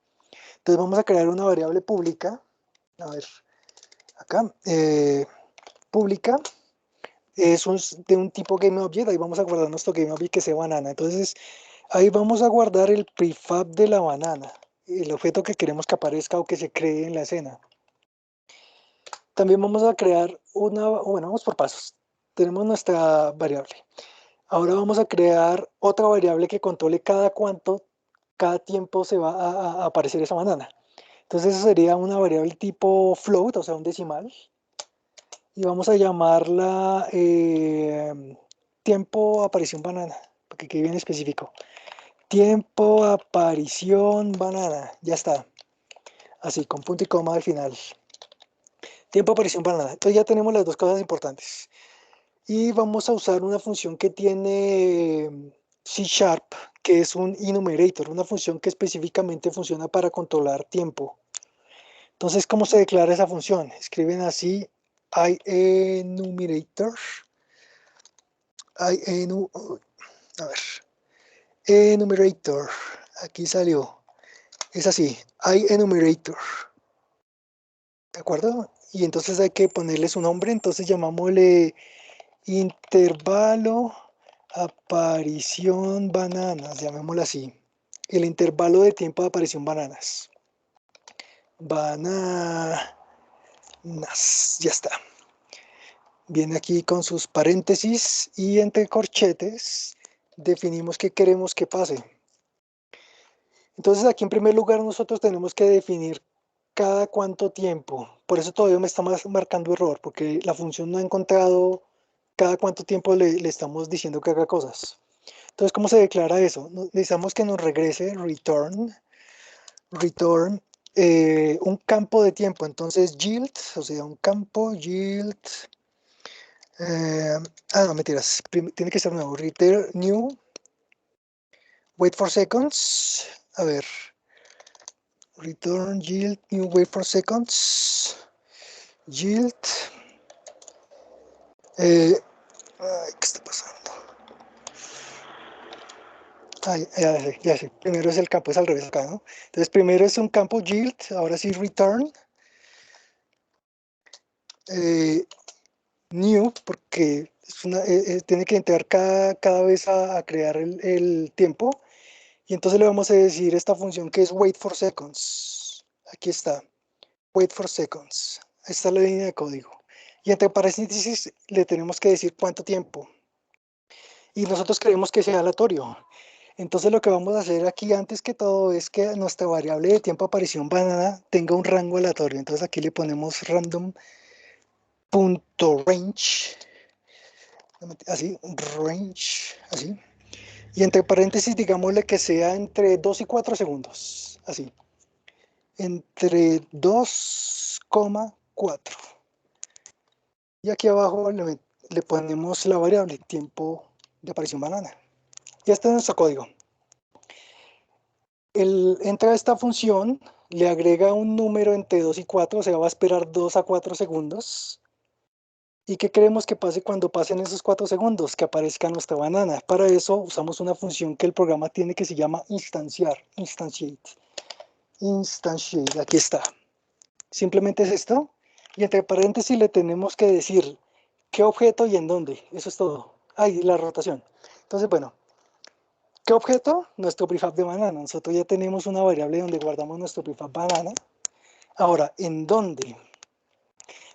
Entonces, vamos a crear una variable pública. A ver, acá, pública. Es de un tipo GameObject, ahí vamos a guardar nuestro GameObject que sea banana. Entonces, ahí vamos a guardar el prefab de la banana, el objeto que queremos que aparezca o que se cree en la escena. También vamos a crear bueno, vamos por pasos. Tenemos nuestra variable. Ahora vamos a crear otra variable que controle cada tiempo se va a aparecer esa banana. Entonces, eso sería una variable tipo float, o sea, un decimal. Y vamos a llamarla tiempo aparición banana, para que quede bien específico. Tiempo aparición banana, ya está. Así, con punto y coma al final. Tiempo aparición banana. Entonces ya tenemos las dos cosas importantes. Y vamos a usar una función que tiene C# que es un enumerator, una función que específicamente funciona para controlar tiempo. Entonces, ¿cómo se declara esa función? Escriben así, enumerator, a ver, enumerator, aquí salió, es así, enumerator, ¿de acuerdo? Y entonces hay que ponerle su nombre, entonces llamámosle intervalo aparición bananas, llamémoslo así, el intervalo de tiempo de aparición bananas. Bananas, ya está. Viene aquí con sus paréntesis y entre corchetes definimos qué queremos que pase. Entonces aquí en primer lugar nosotros tenemos que definir cada cuánto tiempo. Por eso todavía me está marcando error, porque la función no ha encontrado cada cuánto tiempo le estamos diciendo que haga cosas. Entonces, ¿cómo se declara eso? Necesitamos que nos regrese return un campo de tiempo. Entonces, yield, o sea, un campo yield. No, mentiras. Tiene que ser nuevo. Return new. Wait for seconds. A ver. Return yield new wait for seconds. Yield. ¿Qué está pasando? Ya sé. Primero es el campo, es al revés acá, ¿no? Entonces, primero es un campo yield. Ahora sí, return. New, porque tiene que entrar cada vez a crear el tiempo. Y entonces le vamos a decir esta función que es wait for seconds. Aquí está, wait for seconds. Ahí está la línea de código. Y entre paréntesis le tenemos que decir cuánto tiempo. Y nosotros queremos que sea aleatorio. Entonces lo que vamos a hacer aquí antes que todo es que nuestra variable de tiempo aparición banana tenga un rango aleatorio. Entonces aquí le ponemos random.range. Así, range, así. Y entre paréntesis, digámosle que sea entre 2 y 4 segundos. Así. Entre 2,4. Y aquí abajo le ponemos la variable tiempo de aparición banana. Ya está nuestro código. Entra esta función, le agrega un número entre 2 y 4, o sea, va a esperar 2 a 4 segundos. ¿Y qué queremos que pase cuando pasen esos 4 segundos? Que aparezca nuestra banana. Para eso usamos una función que el programa tiene que se llama instanciar, instantiate, aquí está. Simplemente es esto. Y entre paréntesis le tenemos que decir qué objeto y en dónde. Eso es todo. Y la rotación. Entonces, bueno, ¿qué objeto? Nuestro prefab de banana. Nosotros ya tenemos una variable donde guardamos nuestro prefab banana. Ahora, ¿en dónde?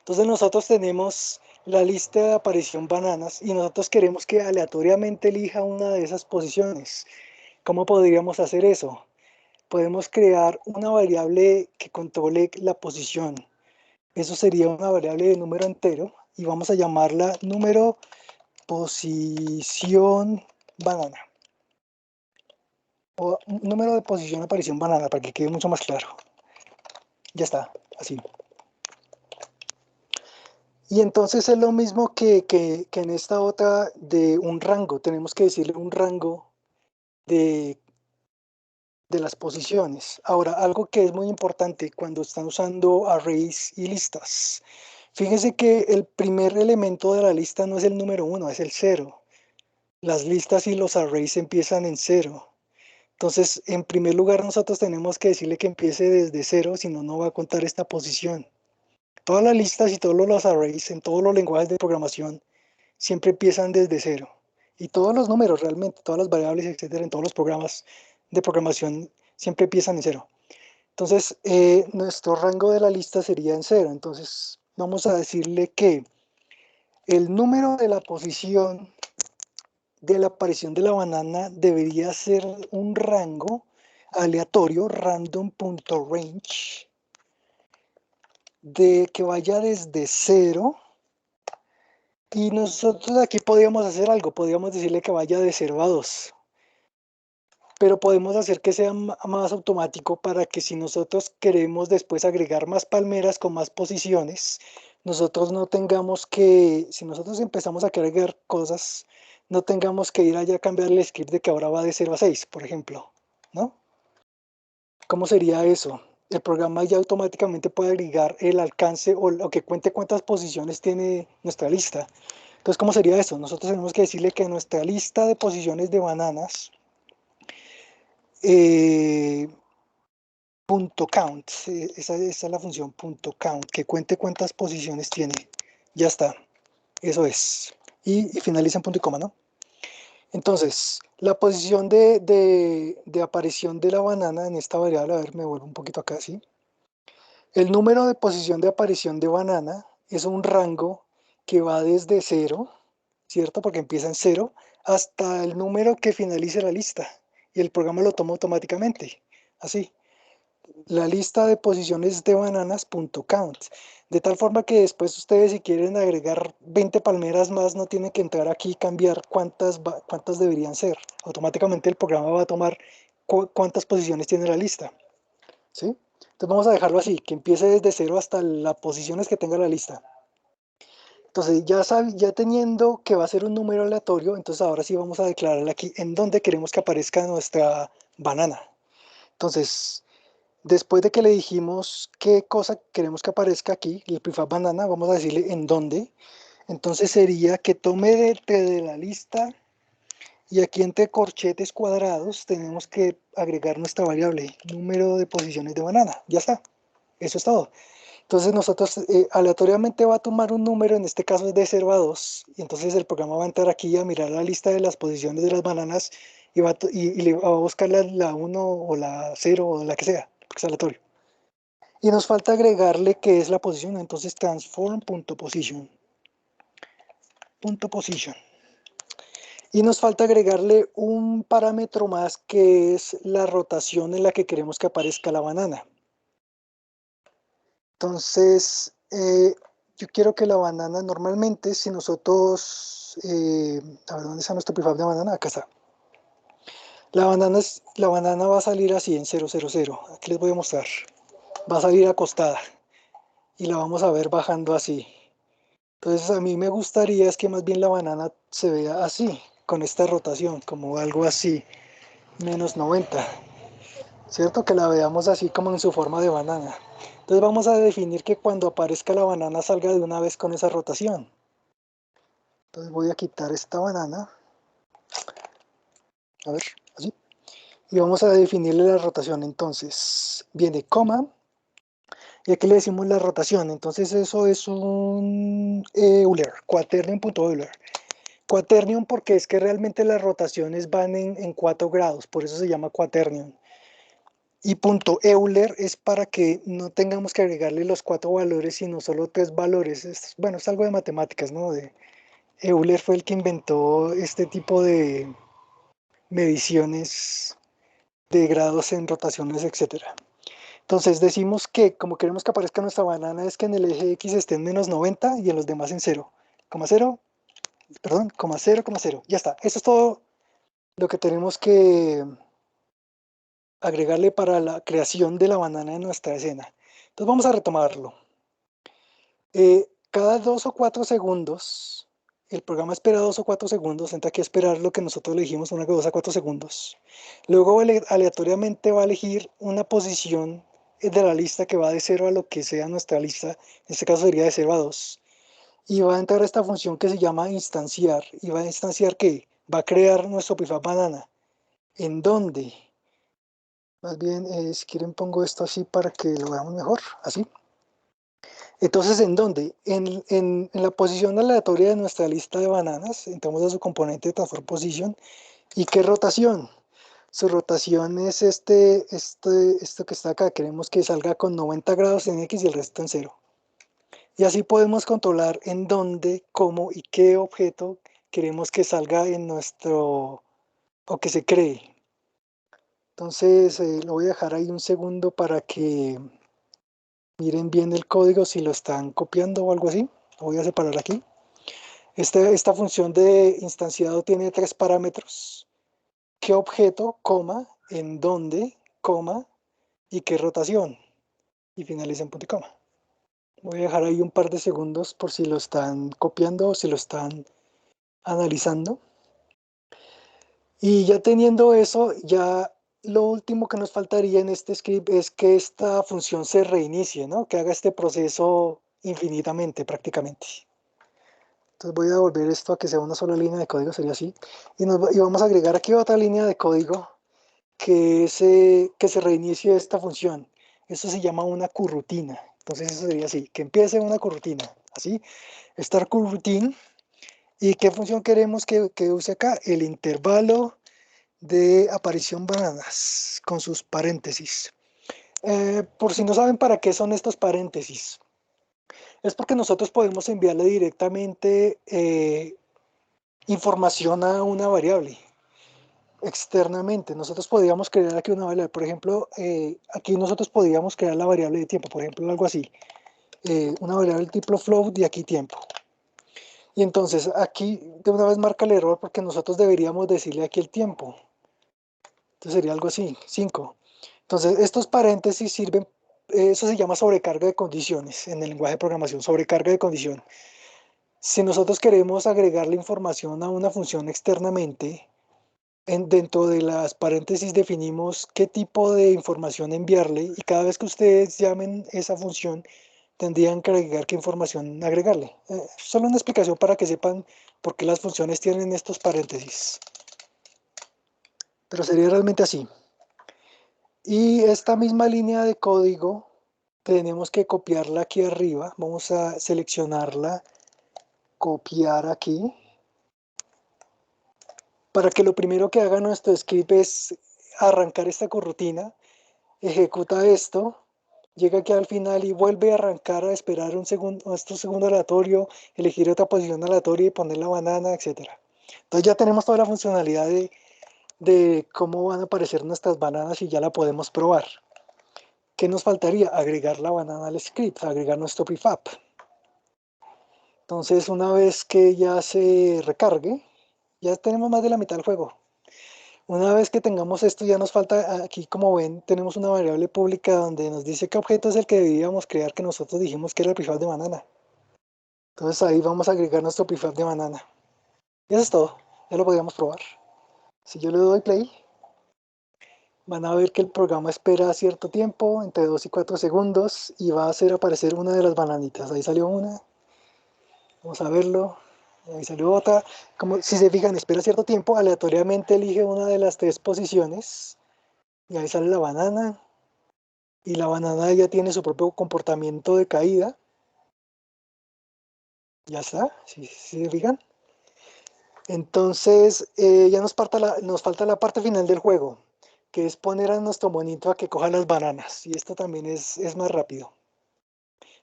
Entonces nosotros tenemos la lista de aparición bananas y nosotros queremos que aleatoriamente elija una de esas posiciones. ¿Cómo podríamos hacer eso? Podemos crear una variable que controle la posición. Eso sería una variable de número entero y vamos a llamarla número posición banana. O número de posición aparición banana para que quede mucho más claro. Ya está, así. Y entonces es lo mismo que en esta otra de un rango. Tenemos que decirle un rango de las posiciones. Ahora, algo que es muy importante cuando están usando arrays y listas. Fíjense que el primer elemento de la lista no es el número 1, es el 0. Las listas y los arrays empiezan en 0. Entonces, en primer lugar, nosotros tenemos que decirle que empiece desde 0, si no, no va a contar esta posición. Todas las listas y todos los arrays en todos los lenguajes de programación siempre empiezan desde 0. Y todos los números realmente, todas las variables, etcétera, en todos los programas de programación siempre empiezan en 0. Entonces, nuestro rango de la lista sería en 0. Entonces, vamos a decirle que el número de la posición de la aparición de la banana debería ser un rango aleatorio, random.range, de que vaya desde 0. Y nosotros aquí podríamos hacer algo, podríamos decirle que vaya de 0 a 2. Pero podemos hacer que sea más automático para que si nosotros queremos después agregar más palmeras con más posiciones, nosotros no tengamos que, si nosotros empezamos a agregar cosas, no tengamos que ir allá a cambiar el script de que ahora va de 0 a 6, por ejemplo, ¿no? ¿Cómo sería eso? El programa ya automáticamente puede agregar el alcance o que cuente cuántas posiciones tiene nuestra lista. Entonces, ¿cómo sería eso? Nosotros tenemos que decirle que nuestra lista de posiciones de bananas .count, esa es la función .count, que cuente cuántas posiciones tiene. Ya está, eso es. Y finaliza en punto y coma, ¿no? Entonces, la posición de aparición de la banana en esta variable, a ver, me vuelvo un poquito acá, ¿sí? El número de posición de aparición de banana es un rango que va desde 0, ¿cierto? Porque empieza en 0, hasta el número que finalice la lista. Y el programa lo toma automáticamente, así. La lista de posiciones de bananas.count. De tal forma que después ustedes, si quieren agregar 20 palmeras más, no tienen que entrar aquí y cambiar cuántas deberían ser. Automáticamente el programa va a tomar cuántas posiciones tiene la lista, ¿sí? Entonces vamos a dejarlo así, que empiece desde 0 hasta las posiciones que tenga la lista. Entonces ya teniendo que va a ser un número aleatorio, entonces ahora sí vamos a declarar aquí en dónde queremos que aparezca nuestra banana. Entonces, después de que le dijimos qué cosa queremos que aparezca aquí, el prefab banana, vamos a decirle en dónde. Entonces sería que tome de la lista y aquí entre corchetes cuadrados tenemos que agregar nuestra variable, número de posiciones de banana. Ya está, eso es todo. Entonces nosotros aleatoriamente va a tomar un número, en este caso es de 0 a 2, y entonces el programa va a entrar aquí a mirar la lista de las posiciones de las bananas y le va a buscar la 1 o la 0 o la que sea, porque es aleatorio. Y nos falta agregarle qué es la posición, entonces transform.position. .position. Y nos falta agregarle un parámetro más que es la rotación en la que queremos que aparezca la banana. Entonces, yo quiero que la banana normalmente, si nosotros, a ver, ¿dónde está nuestro prefab de banana? Acá está. La banana va a salir así en 0, 0, 0. Aquí les voy a mostrar. Va a salir acostada y la vamos a ver bajando así. Entonces a mí me gustaría es que más bien la banana se vea así, con esta rotación, como algo así, menos 90, ¿cierto? Que la veamos así como en su forma de banana. Entonces vamos a definir que cuando aparezca la banana salga de una vez con esa rotación. Entonces voy a quitar esta banana, a ver, así. Y vamos a definirle la rotación. Entonces viene coma, y aquí le decimos la rotación. Entonces eso es un Euler, quaternion.euler. Quaternion porque es que realmente las rotaciones van en 4 grados, por eso se llama quaternion. Y punto Euler es para que no tengamos que agregarle los 4 valores, sino solo 3 valores. Bueno, es algo de matemáticas, ¿no? Euler fue el que inventó este tipo de mediciones de grados en rotaciones, etcétera. Entonces decimos que como queremos que aparezca nuestra banana es que en el eje X esté en menos 90 y en los demás en 0, 0, perdón, 0, 0. Ya está. Eso es todo lo que tenemos que agregarle para la creación de la banana en nuestra escena. Entonces vamos a retomarlo. Cada 2 o 4 segundos, el programa espera 2 o 4 segundos, entra aquí a esperar lo que nosotros le dijimos, una 2 a 4 segundos. Luego aleatoriamente va a elegir una posición de la lista que va de 0 a lo que sea nuestra lista, en este caso sería de 0 a 2. Y va a entrar esta función que se llama instanciar, y va a instanciar ¿qué? Va a crear nuestro prefab banana. ¿En dónde? Más bien, si quieren pongo esto así para que lo veamos mejor, así. Entonces, ¿en dónde? En la posición aleatoria de nuestra lista de bananas, entramos a su componente de transform position. ¿Y qué rotación? Su rotación es esto que está acá. Queremos que salga con 90 grados en X y el resto en 0. Y así podemos controlar en dónde, cómo y qué objeto queremos que salga en nuestro, o que se cree. Entonces, lo voy a dejar ahí un segundo para que miren bien el código si lo están copiando o algo así. Lo voy a separar aquí. Esta función de instanciado tiene 3 parámetros. ¿Qué objeto, coma, en dónde, coma, y qué rotación? Y finaliza en punto y coma. Voy a dejar ahí un par de segundos por si lo están copiando o si lo están analizando. Y ya teniendo eso, ya lo último que nos faltaría en este script es que esta función se reinicie, ¿no? Que haga este proceso infinitamente prácticamente. Entonces voy a devolver esto a que sea una sola línea de código, sería así. Y vamos a agregar aquí otra línea de código que se reinicie esta función. Eso se llama una coroutine. Entonces eso sería así, que empiece una coroutine. Así, start coroutine. ¿Y qué función queremos que use acá? El intervalo de aparición bananas con sus paréntesis. Por si no saben para qué son estos paréntesis, es porque nosotros podemos enviarle directamente información a una variable externamente. Nosotros podríamos crear aquí una variable, por ejemplo, aquí nosotros podríamos crear la variable de tiempo, por ejemplo, algo así, una variable tipo float y aquí tiempo. Y entonces aquí de una vez marca el error porque nosotros deberíamos decirle aquí el tiempo. Entonces sería algo así, 5. Entonces estos paréntesis sirven, eso se llama sobrecarga de condiciones en el lenguaje de programación, sobrecarga de condición. Si nosotros queremos agregarle información a una función externamente, dentro de las paréntesis definimos qué tipo de información enviarle y cada vez que ustedes llamen esa función tendrían que agregar qué información agregarle. Solo una explicación para que sepan por qué las funciones tienen estos paréntesis. Pero sería realmente así. Y esta misma línea de código tenemos que copiarla aquí arriba. Vamos a seleccionarla, copiar aquí, para que lo primero que haga nuestro script es arrancar esta corrutina, ejecuta esto, llega aquí al final y vuelve a arrancar a esperar un segundo aleatorio, elegir otra posición aleatoria y poner la banana, etc. Entonces ya tenemos toda la funcionalidad de cómo van a aparecer nuestras bananas y ya la podemos probar. ¿Qué nos faltaría? Agregar la banana al script, agregar nuestro prefab. Entonces, una vez que ya se recargue, ya tenemos más de la mitad del juego. Una vez que tengamos esto, ya nos falta, aquí como ven, tenemos una variable pública donde nos dice qué objeto es el que debíamos crear, que nosotros dijimos que era el prefab de banana. Entonces ahí vamos a agregar nuestro prefab de banana. Y eso es todo, ya lo podríamos probar. Si yo le doy play, van a ver que el programa espera cierto tiempo, entre 2 y 4 segundos, y va a hacer aparecer una de las bananitas. Ahí salió una, vamos a verlo, ahí salió otra. Como si se fijan, espera cierto tiempo, aleatoriamente elige una de las 3 posiciones, y ahí sale la banana, y la banana ya tiene su propio comportamiento de caída. Ya está, si se fijan. Entonces, ya nos falta la parte final del juego, que es poner a nuestro monito a que coja las bananas. Y esto también es más rápido.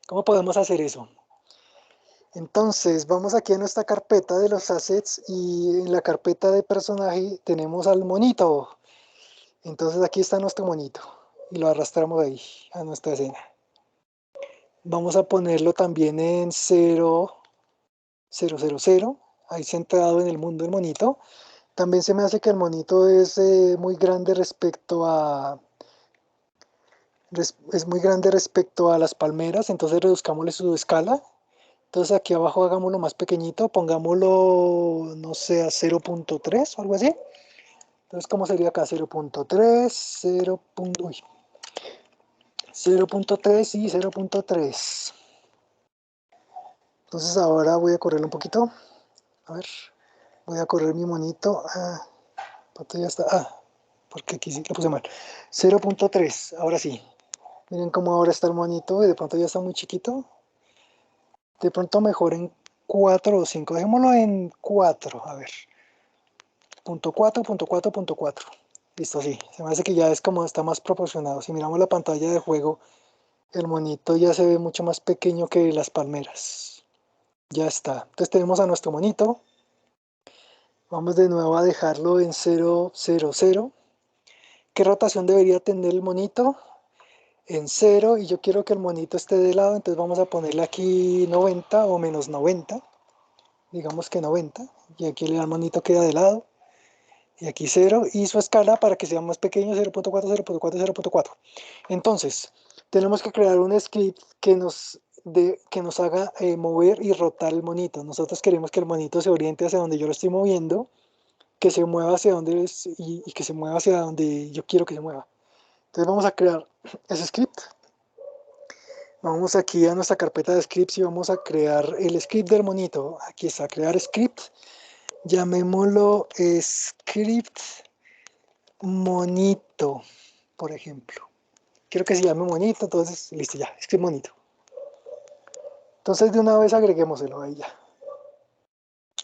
¿Cómo podemos hacer eso? Entonces, vamos aquí a nuestra carpeta de los assets y en la carpeta de personaje tenemos al monito. Entonces, aquí está nuestro monito y lo arrastramos ahí a nuestra escena. Vamos a ponerlo también en 0, 0, 0, 0, ahí centrado en el mundo del monito. También se me hace que el monito es muy grande es muy grande respecto a las palmeras, entonces reduzcámosle su escala. Entonces aquí abajo hagámoslo más pequeñito, pongámoslo, no sé, a 0.3 o algo así. Entonces, ¿cómo sería acá? 0.3, 0.3 y 0.3. Entonces ahora voy a correrlo un poquito. A ver, voy a correr mi monito. ¿Cuánto ya está? Porque aquí sí lo puse mal. 0.3, ahora sí. Miren cómo ahora está el monito y de pronto ya está muy chiquito. De pronto mejor en 4 o 5. Dejémoslo en 4, a ver. Punto 4, punto 4, punto 4. Listo, sí. Se me hace que ya es como está más proporcionado. Si miramos la pantalla de juego, el monito ya se ve mucho más pequeño que las palmeras. Ya está. Entonces tenemos a nuestro monito. Vamos de nuevo a dejarlo en 0, 0, 0. ¿Qué rotación debería tener el monito? En 0, y yo quiero que el monito esté de lado, entonces vamos a ponerle aquí 90 o menos 90, digamos que 90, y aquí el monito queda de lado, y aquí 0, y su escala para que sea más pequeño, 0.4, 0.4, 0.4. Entonces, tenemos que crear un script que nos haga mover y rotar el monito. Nosotros queremos que el monito se oriente hacia donde yo lo estoy moviendo, que se mueva hacia donde es y que se mueva hacia donde yo quiero que se mueva. Entonces vamos a crear ese script. Vamos aquí a nuestra carpeta de scripts y vamos a crear el script del monito. Aquí está, crear script. Llamémoslo script monito, por ejemplo. Quiero que se llame monito, entonces listo ya, script monito. Entonces de una vez agreguémoselo ahí ya.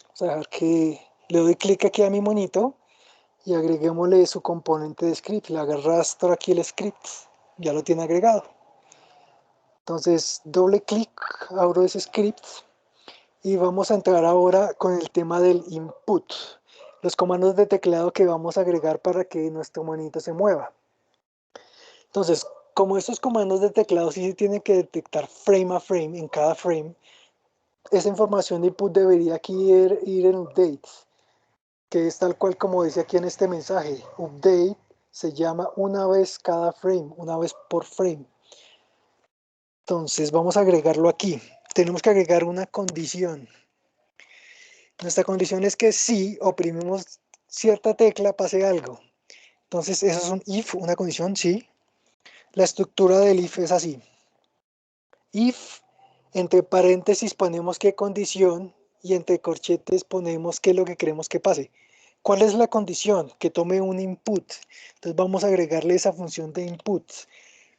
Vamos a dejar que le doy clic aquí a mi monito y agreguémosle su componente de script. Le arrastro aquí el script, ya lo tiene agregado. Entonces doble clic, abro ese script y vamos a entrar ahora con el tema del input, los comandos de teclado que vamos a agregar para que nuestro monito se mueva. Entonces, como estos comandos de teclado sí se tienen que detectar frame a frame, en cada frame, esa información de input debería aquí ir en update, que es tal cual como dice aquí en este mensaje. Update se llama una vez cada frame, una vez por frame. Entonces vamos a agregarlo aquí. Tenemos que agregar una condición. Nuestra condición es que si oprimimos cierta tecla pase algo. Entonces eso es un if, una condición, sí. La estructura del if es así. If, entre paréntesis ponemos qué condición y entre corchetes ponemos qué es lo que queremos que pase. ¿Cuál es la condición? Que tome un input. Entonces vamos a agregarle esa función de input.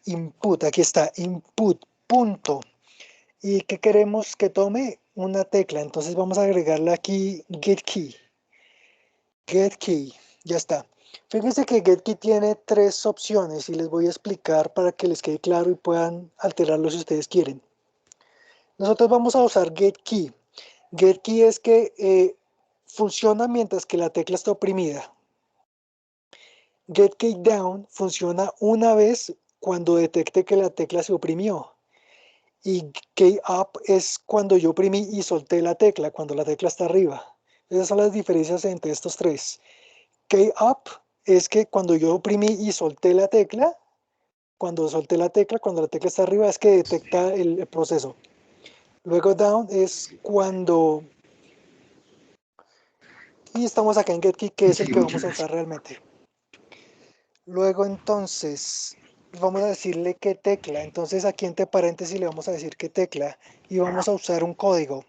Input, aquí está, input, punto. ¿Y qué queremos que tome? Una tecla. Entonces vamos a agregarle aquí getKey. GetKey, ya está. Fíjense que GetKey tiene tres opciones y les voy a explicar para que les quede claro y puedan alterarlo si ustedes quieren. Nosotros vamos a usar getKey. GetKey es que funciona mientras que la tecla está oprimida. getKeyDown funciona una vez cuando detecte que la tecla se oprimió. Y keyUp es cuando yo oprimí y solté la tecla, cuando la tecla está arriba. Esas son las diferencias entre estos tres. KeyUp es que cuando yo oprimí y solté la tecla, cuando la tecla está arriba es que detecta el proceso. Luego down es cuando... Y estamos acá en getKey, que es el que vamos a usar realmente. Luego entonces vamos a decirle qué tecla. Entonces aquí entre paréntesis le vamos a decir qué tecla. Y vamos a usar un código.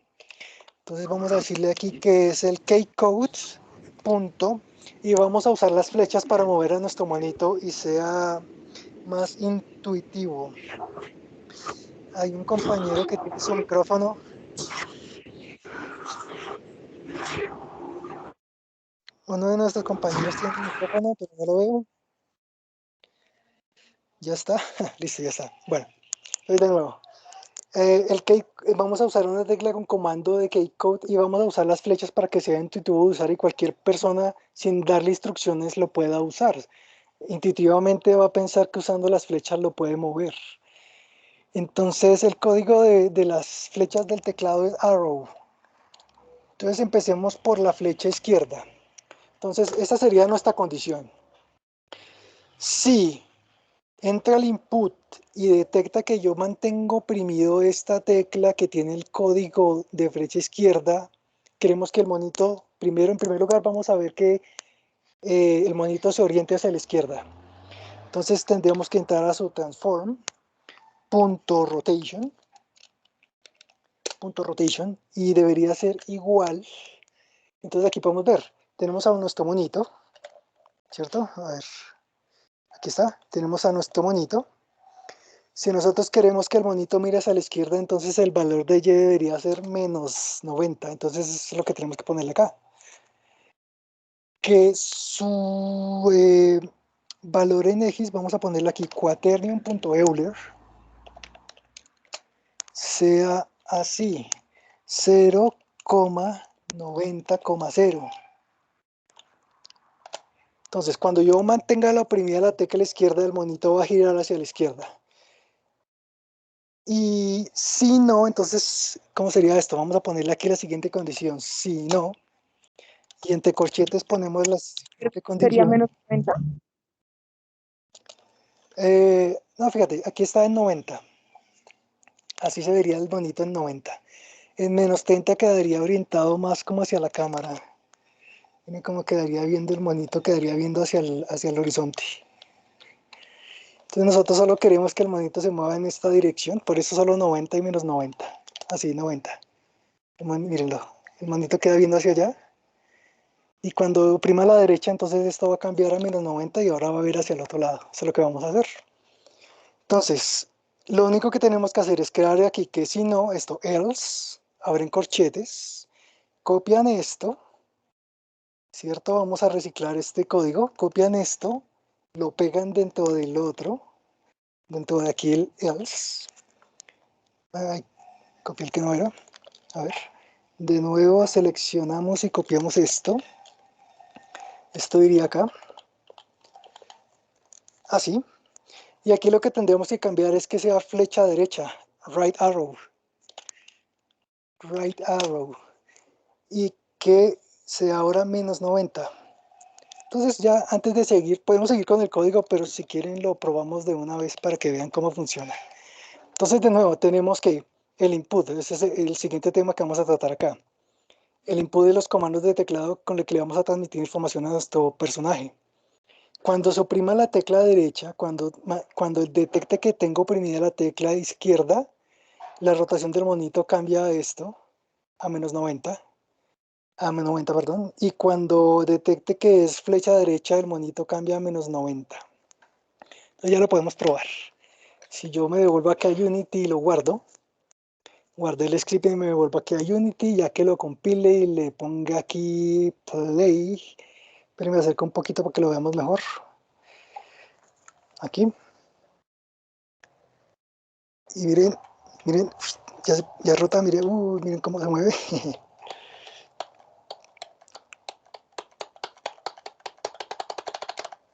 Entonces vamos a decirle aquí que es el keycode, punto. Y vamos a usar las flechas para mover a nuestro monito y sea más intuitivo. Hay un compañero que tiene su micrófono. Uno de nuestros compañeros tiene un micrófono, pero no lo veo. Ya está. Listo, ya está. Bueno, voy de nuevo. Vamos a usar una tecla con comando de keycode y vamos a usar las flechas para que sea intuitivo de usar y cualquier persona sin darle instrucciones lo pueda usar. Intuitivamente va a pensar que usando las flechas lo puede mover. Entonces el código de las flechas del teclado es arrow. Entonces empecemos por la flecha izquierda. Entonces esta sería nuestra condición. Si entra al input y detecta que yo mantengo oprimido esta tecla que tiene el código de flecha izquierda, queremos que el monito, en primer lugar vamos a ver que el monito se oriente hacia la izquierda. Entonces tendríamos que entrar a su transform.rotation y debería ser igual. Entonces aquí podemos ver, tenemos a nuestro monito, ¿cierto? A ver, aquí está, tenemos a nuestro monito. Si nosotros queremos que el monito mire hacia la izquierda, entonces el valor de y debería ser menos 90. Entonces es lo que tenemos que ponerle acá. Que su valor en X, vamos a ponerle aquí quaternion.euler, sea así, 0,90,0. Entonces cuando yo mantenga la oprimida la tecla izquierda, el monito va a girar hacia la izquierda. Y si no, entonces, ¿cómo sería esto? Vamos a ponerle aquí la siguiente condición. Si no, y entre corchetes ponemos la siguiente Sería condición. menos 90. No, fíjate, aquí está en 90. Así se vería el bonito en 90. En menos 30 quedaría orientado más como hacia la cámara. Miren cómo quedaría viendo el monito, quedaría viendo hacia el horizonte. Entonces nosotros solo queremos que el monito se mueva en esta dirección, por eso solo 90 y menos 90. Así, 90. Mírenlo, el monito queda viendo hacia allá. Y cuando oprima a la derecha, entonces esto va a cambiar a menos 90 y ahora va a ver hacia el otro lado. Eso es lo que vamos a hacer. Entonces, lo único que tenemos que hacer es crear aquí que si no, esto, else, abren corchetes, copian esto, ¿cierto? Vamos a reciclar este código, copian esto, lo pegan dentro del otro, dentro de aquí el else. Ay, copié el que no era. A ver. De nuevo seleccionamos y copiamos esto. Esto iría acá. Así. Y aquí lo que tendríamos que cambiar es que sea flecha derecha. Right arrow. Right arrow. Y que sea ahora menos 90. Entonces ya antes de seguir, podemos seguir con el código, pero si quieren lo probamos de una vez para que vean cómo funciona. Entonces de nuevo tenemos que el input, ese es el siguiente tema que vamos a tratar acá. El input de los comandos de teclado con el que le vamos a transmitir información a nuestro personaje. Cuando se oprima la tecla derecha, cuando detecte que tengo oprimida la tecla izquierda, la rotación del monito cambia a esto, a menos 90, a menos 90, perdón, y cuando detecte que es flecha derecha, el monito cambia a menos 90. Entonces ya lo podemos probar. Si yo me devuelvo aquí a Unity y lo guardo, guardé el script y me devuelvo aquí a Unity, ya que lo compile y le ponga aquí play, pero me acerco un poquito para que lo veamos mejor. Aquí. Y miren, miren, ya rota, miren, miren cómo se mueve.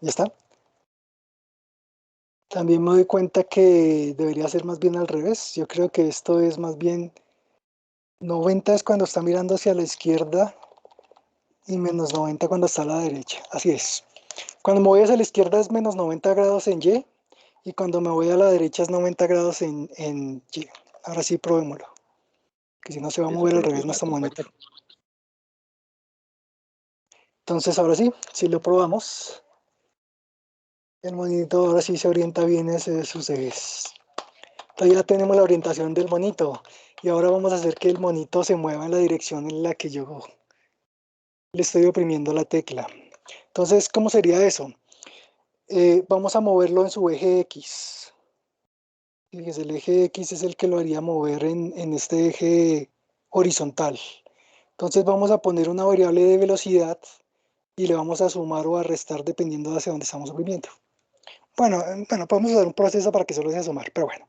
Ya está. También me doy cuenta que debería ser más bien al revés. Yo creo que esto es más bien 90 es cuando está mirando hacia la izquierda y menos 90 cuando está a la derecha. Así es. Cuando me voy hacia la izquierda es menos 90 grados en Y y cuando me voy a la derecha es 90 grados en Y. Ahora sí, probémoslo. Que si no se va a Eso mover fue al lo que revés iba a nuestro monito. compartir. Entonces ahora sí, si lo probamos, el monito ahora sí se orienta bien hacia sus ejes. Entonces ya tenemos la orientación del monito y ahora vamos a hacer que el monito se mueva en la dirección en la que yo le estoy oprimiendo la tecla. Entonces, ¿cómo sería eso? Vamos a moverlo en su eje X. Fíjese, el eje X es el que lo haría mover en este eje horizontal. Entonces vamos a poner una variable de velocidad y le vamos a sumar o a restar dependiendo de hacia dónde estamos oprimiendo. Bueno, podemos usar un proceso para que solo sea sumar, pero bueno.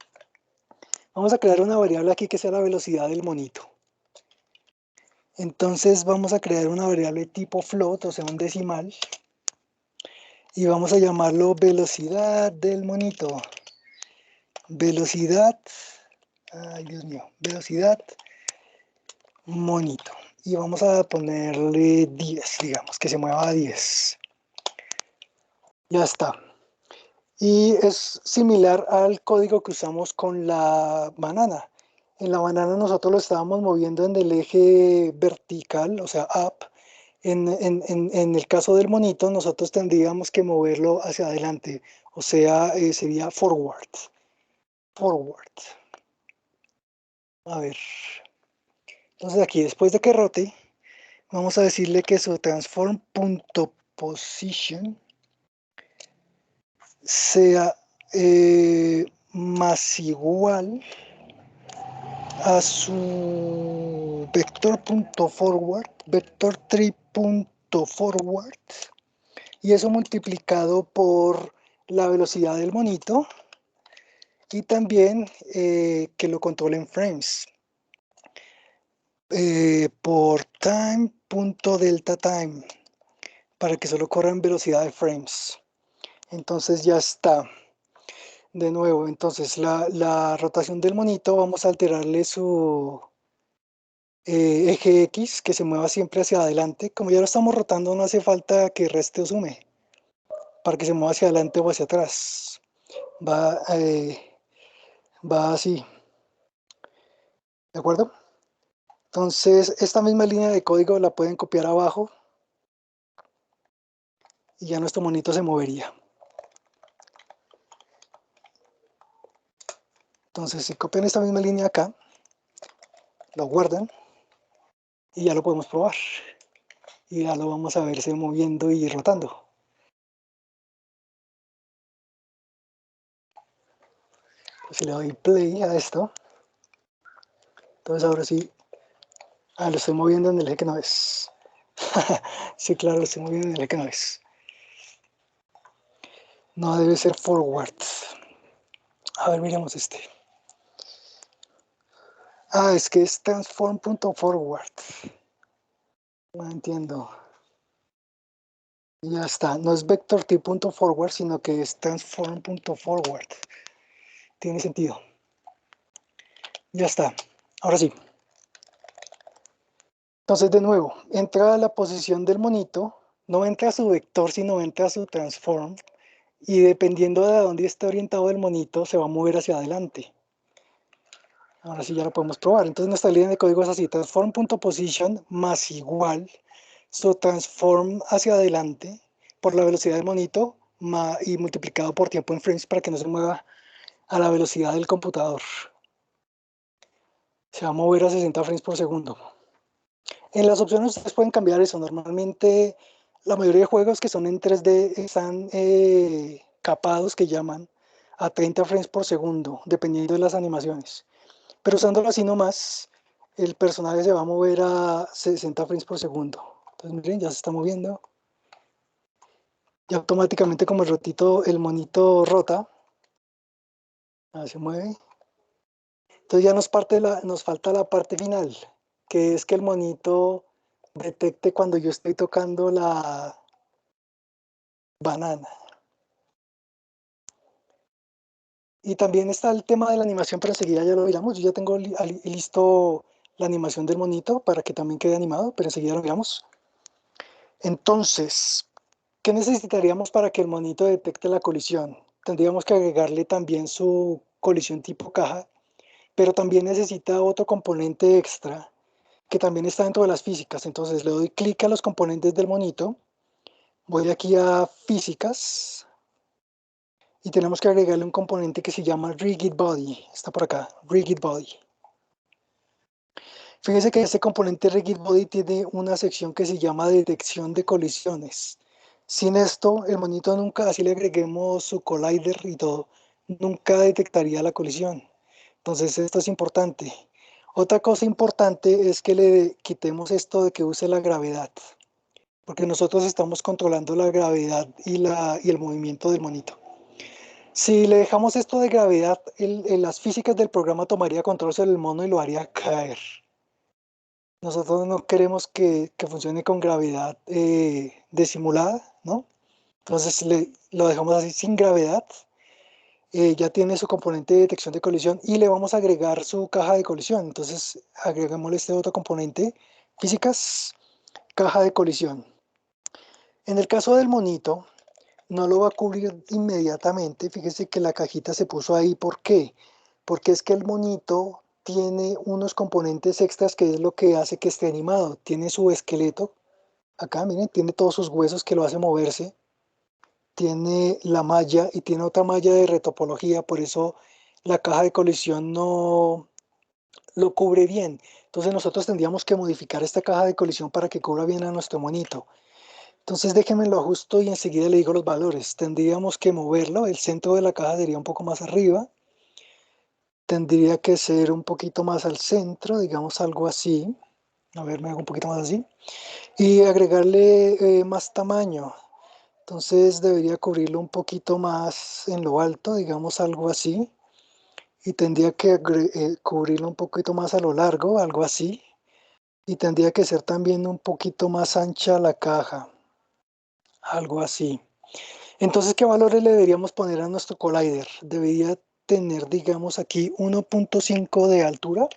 Vamos a crear una variable aquí que sea la velocidad del monito. Entonces vamos a crear una variable tipo float, o sea, un decimal. Y vamos a llamarlo velocidad del monito. Velocidad, ay Dios mío, velocidad monito. Y vamos a ponerle 10, digamos, que se mueva a 10. Ya está. Y es similar al código que usamos con la banana. En la banana nosotros lo estábamos moviendo en el eje vertical, o sea, up. En el caso del monito, nosotros tendríamos que moverlo hacia adelante, o sea, sería forward. Forward. A ver. Entonces aquí, después de que rote, vamos a decirle que su transform.position sea más igual a su vector.forward, vector3.forward, y eso multiplicado por la velocidad del monito y también que lo controle en frames por time.delta_time para que solo corra en velocidad de frames. Entonces ya está. De nuevo, entonces la rotación del monito vamos a alterarle su eje X, que se mueva siempre hacia adelante. Como ya lo estamos rotando, no hace falta que reste o sume para que se mueva hacia adelante o hacia atrás. Va así, ¿de acuerdo? Entonces, esta misma línea de código la pueden copiar abajo y ya nuestro monito se movería. Entonces, si copian esta misma línea acá, lo guardan y ya lo podemos probar. Y ya lo vamos a verse moviendo y rotando. Si le doy play a esto, entonces ahora sí, lo estoy moviendo en el eje que no es. Sí, claro, lo estoy moviendo en el eje que no es. No debe ser forward. A ver, miremos este. Es que es transform.forward. No entiendo. Ya está, no es vector.t.forward, sino que es transform.forward. Tiene sentido. Ya está. Ahora sí. Entonces, de nuevo, entra a la posición del monito, no entra a su vector, sino entra a su transform, y dependiendo de dónde esté orientado el monito, se va a mover hacia adelante. Ahora sí ya lo podemos probar. Entonces, nuestra línea de código es así: transform.position más igual su transform hacia adelante por la velocidad del monito y multiplicado por tiempo en frames para que no se mueva a la velocidad del computador. Se va a mover a 60 frames por segundo. En las opciones ustedes pueden cambiar eso. Normalmente la mayoría de juegos que son en 3D están capados, que llaman, a 30 frames por segundo, dependiendo de las animaciones. Pero usándolo así nomás, el personaje se va a mover a 60 frames por segundo. Entonces miren, ya se está moviendo. Y automáticamente, como el monito rota, se mueve. Entonces ya nos falta la parte final, que es que el monito detecte cuando yo estoy tocando la banana. Y también está el tema de la animación, pero enseguida ya lo miramos. Yo ya tengo listo la animación del monito para que también quede animado, pero enseguida lo miramos. Entonces, ¿qué necesitaríamos para que el monito detecte la colisión? Tendríamos que agregarle también su colisión tipo caja, pero también necesita otro componente extra que también está dentro de las físicas. Entonces le doy clic a los componentes del monito, voy aquí a físicas y tenemos que agregarle un componente que se llama Rigid Body. Está por acá, Rigid Body. Fíjese que este componente Rigid Body tiene una sección que se llama detección de colisiones. Sin esto, el monito nunca, así le agreguemos su collider y todo, nunca detectaría la colisión. Entonces esto es importante. Otra cosa importante es que le quitemos esto de que use la gravedad, porque nosotros estamos controlando la gravedad y el movimiento del monito. Si le dejamos esto de gravedad, las físicas del programa tomaría control sobre el mono y lo haría caer. Nosotros no queremos que funcione con gravedad disimulada, ¿no? Entonces lo dejamos así sin gravedad. Ya tiene su componente de detección de colisión y le vamos a agregar su caja de colisión. Entonces agreguémosle este otro componente, físicas, caja de colisión. En el caso del monito, no lo va a cubrir inmediatamente. Fíjese que la cajita se puso ahí. ¿Por qué? Porque es que el monito tiene unos componentes extras que es lo que hace que esté animado. Tiene su esqueleto, acá miren, tiene todos sus huesos que lo hace moverse. Tiene la malla y tiene otra malla de retopología, por eso la caja de colisión no lo cubre bien. Entonces nosotros tendríamos que modificar esta caja de colisión para que cubra bien a nuestro monito. Entonces déjenme lo ajusto y enseguida le digo los valores. Tendríamos que moverlo, el centro de la caja sería un poco más arriba. Tendría que ser un poquito más al centro, digamos algo así. A ver, me hago un poquito más así. Y agregarle más tamaño. Entonces debería cubrirlo un poquito más en lo alto, digamos algo así. Y tendría que cubrirlo un poquito más a lo largo, algo así. Y tendría que ser también un poquito más ancha la caja, algo así. Entonces, ¿qué valores le deberíamos poner a nuestro collider? Debería tener, digamos, aquí 1.5 de altura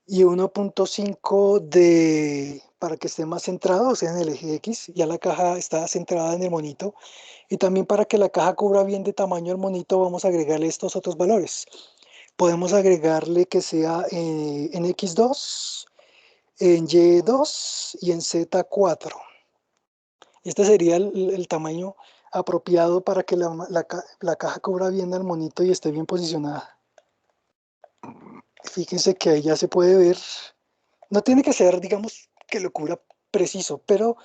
y 1.5 para que esté más centrado, o sea, en el eje X. Ya la caja está centrada en el monito. Y también para que la caja cubra bien de tamaño el monito, vamos a agregarle estos otros valores. Podemos agregarle que sea en X2, en Y2 y en Z4. Este sería el tamaño apropiado para que la caja cubra bien al monito y esté bien posicionada. Fíjense que ahí ya se puede ver. No tiene que ser, digamos, que lo cubra preciso, pero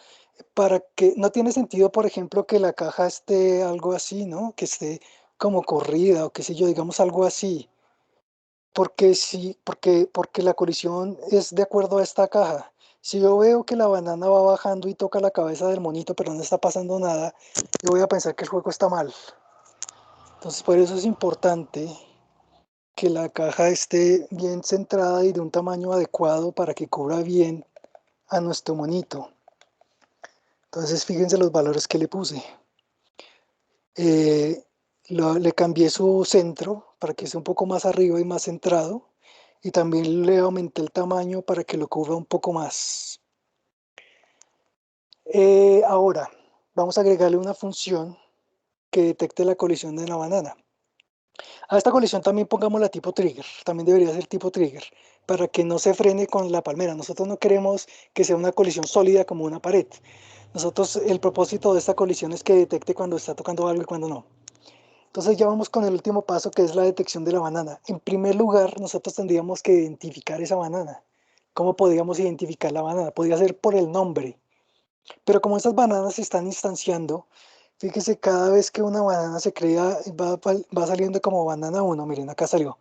para que no tiene sentido, por ejemplo, que la caja esté algo así, ¿no? Que esté como corrida o qué sé yo, digamos algo así. Porque sí, porque la colisión es de acuerdo a esta caja. Si yo veo que la banana va bajando y toca la cabeza del monito, pero no está pasando nada, yo voy a pensar que el juego está mal. Entonces, por eso es importante que la caja esté bien centrada y de un tamaño adecuado para que cubra bien a nuestro monito. Entonces, fíjense los valores que le puse. Eh, le cambié su centro para que esté un poco más arriba y más centrado. Y también le aumenté el tamaño para que lo cubra un poco más. Ahora, vamos a agregarle una función que detecte la colisión de la banana. A esta colisión también pongámosla tipo trigger, también debería ser tipo trigger, para que no se frene con la palmera. Nosotros no queremos que sea una colisión sólida como una pared. Nosotros, el propósito de esta colisión es que detecte cuando está tocando algo y cuando no. Entonces ya vamos con el último paso, que es la detección de la banana. En primer lugar, nosotros tendríamos que identificar esa banana. ¿Cómo podríamos identificar la banana? Podría ser por el nombre. Pero como estas bananas se están instanciando, fíjese, cada vez que una banana se crea, va saliendo como banana uno. Miren, acá salió.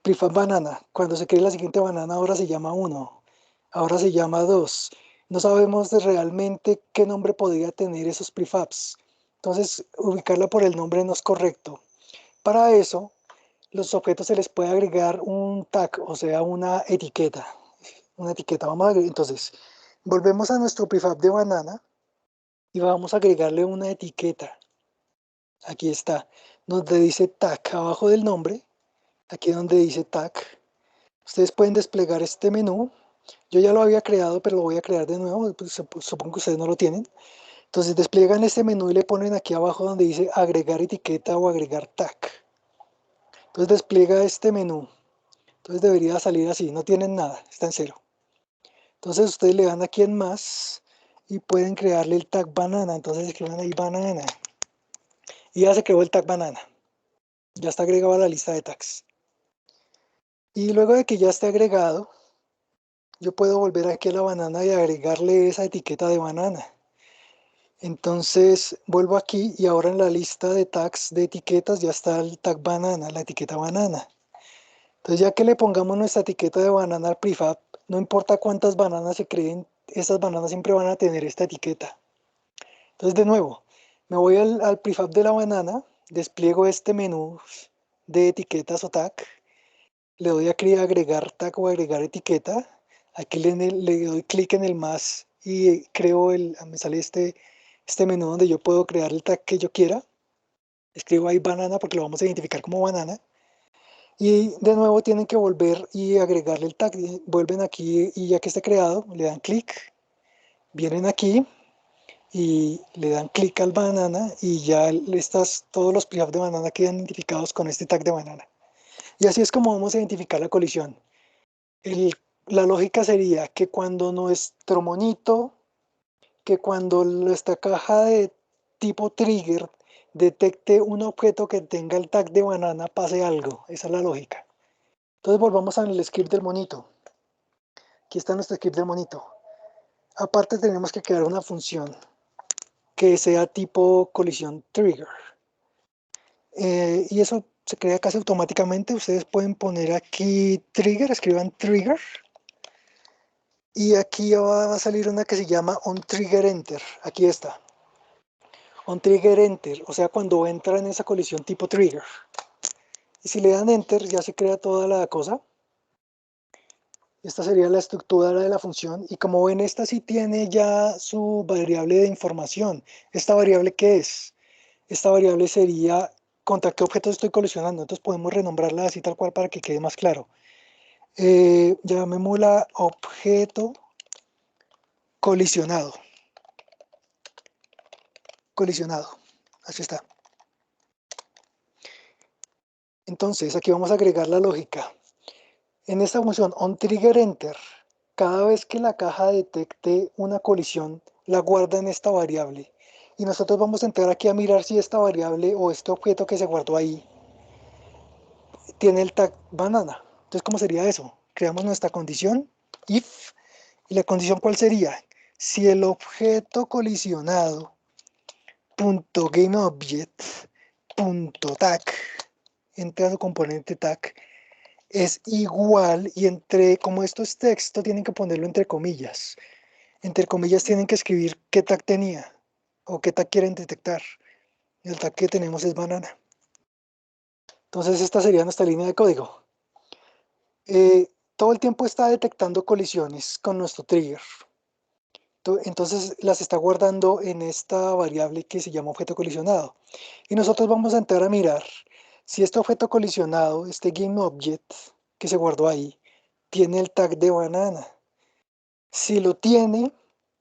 Prefab banana. Cuando se cree la siguiente banana, ahora se llama uno. Ahora se llama 2. No sabemos realmente qué nombre podría tener esos prefabs. Entonces, ubicarla por el nombre no es correcto. Para eso, los objetos se les puede agregar un tag, o sea, una etiqueta. Una etiqueta. Vamos a agregar, entonces, volvemos a nuestro prefab de banana y vamos a agregarle una etiqueta. Aquí está, donde dice tag, abajo del nombre, aquí donde dice tag. Ustedes pueden desplegar este menú. Yo ya lo había creado, pero lo voy a crear de nuevo, pues, supongo que ustedes no lo tienen. Entonces despliegan este menú y le ponen aquí abajo donde dice agregar etiqueta o agregar tag. Entonces despliega este menú. Entonces debería salir así, no tienen nada, está en cero. Entonces ustedes le dan aquí en más y pueden crearle el tag banana. Entonces escriban ahí banana. Y ya se creó el tag banana. Ya está agregado a la lista de tags. Y luego de que ya esté agregado, yo puedo volver aquí a la banana y agregarle esa etiqueta de banana. Entonces vuelvo aquí y ahora en la lista de tags de etiquetas ya está el tag banana, la etiqueta banana. Entonces ya que le pongamos nuestra etiqueta de banana al prefab, no importa cuántas bananas se creen, esas bananas siempre van a tener esta etiqueta. Entonces de nuevo, me voy al prefab de la banana, despliego este menú de etiquetas o tag, le doy aquí a agregar tag o agregar etiqueta, aquí le doy clic en el más y creo me sale este menú donde yo puedo crear el tag que yo quiera. Escribo ahí banana porque lo vamos a identificar como banana. Y de nuevo tienen que volver y agregarle el tag. Vuelven aquí y ya que esté creado, le dan clic, vienen aquí y le dan clic al banana y ya todos los prefabs de banana quedan identificados con este tag de banana. Y así es como vamos a identificar la colisión. La lógica sería que cuando nuestro monito, que cuando nuestra caja de tipo trigger detecte un objeto que tenga el tag de banana, pase algo. Esa es la lógica. Entonces volvamos al script del monito. Aquí está nuestro script del monito. Aparte tenemos que crear una función que sea tipo colisión trigger. Y eso se crea casi automáticamente. Ustedes pueden poner aquí trigger, escriban trigger. Y aquí va a salir una que se llama onTriggerEnter. Aquí está. OnTriggerEnter, o sea, cuando entra en esa colisión tipo trigger. Y si le dan enter, ya se crea toda la cosa. Esta sería la estructura de la función. Y como ven, esta sí tiene ya su variable de información. ¿Esta variable qué es? Esta variable sería contra qué objetos estoy colisionando. Entonces podemos renombrarla así tal cual para que quede más claro. Llamémosla objeto colisionado. Colisionado. Así está. Entonces aquí vamos a agregar la lógica. En esta función onTriggerEnter, cada vez que la caja detecte una colisión, la guarda en esta variable. Y nosotros vamos a entrar aquí a mirar si esta variable o este objeto que se guardó ahí tiene el tag banana. Entonces, ¿cómo sería eso? Creamos nuestra condición, if, y la condición ¿cuál sería? Si el objeto colisionado punto GameObject punto tag, entra su componente tag, es igual, y como esto es texto, tienen que ponerlo entre comillas. Entre comillas tienen que escribir qué tag tenía, o qué tag quieren detectar. El tag que tenemos es banana. Entonces esta sería nuestra línea de código. Todo el tiempo está detectando colisiones con nuestro trigger. Entonces las está guardando en esta variable que se llama objeto colisionado. Y nosotros vamos a entrar a mirar si este objeto colisionado, este GameObject que se guardó ahí, tiene el tag de banana. Si lo tiene,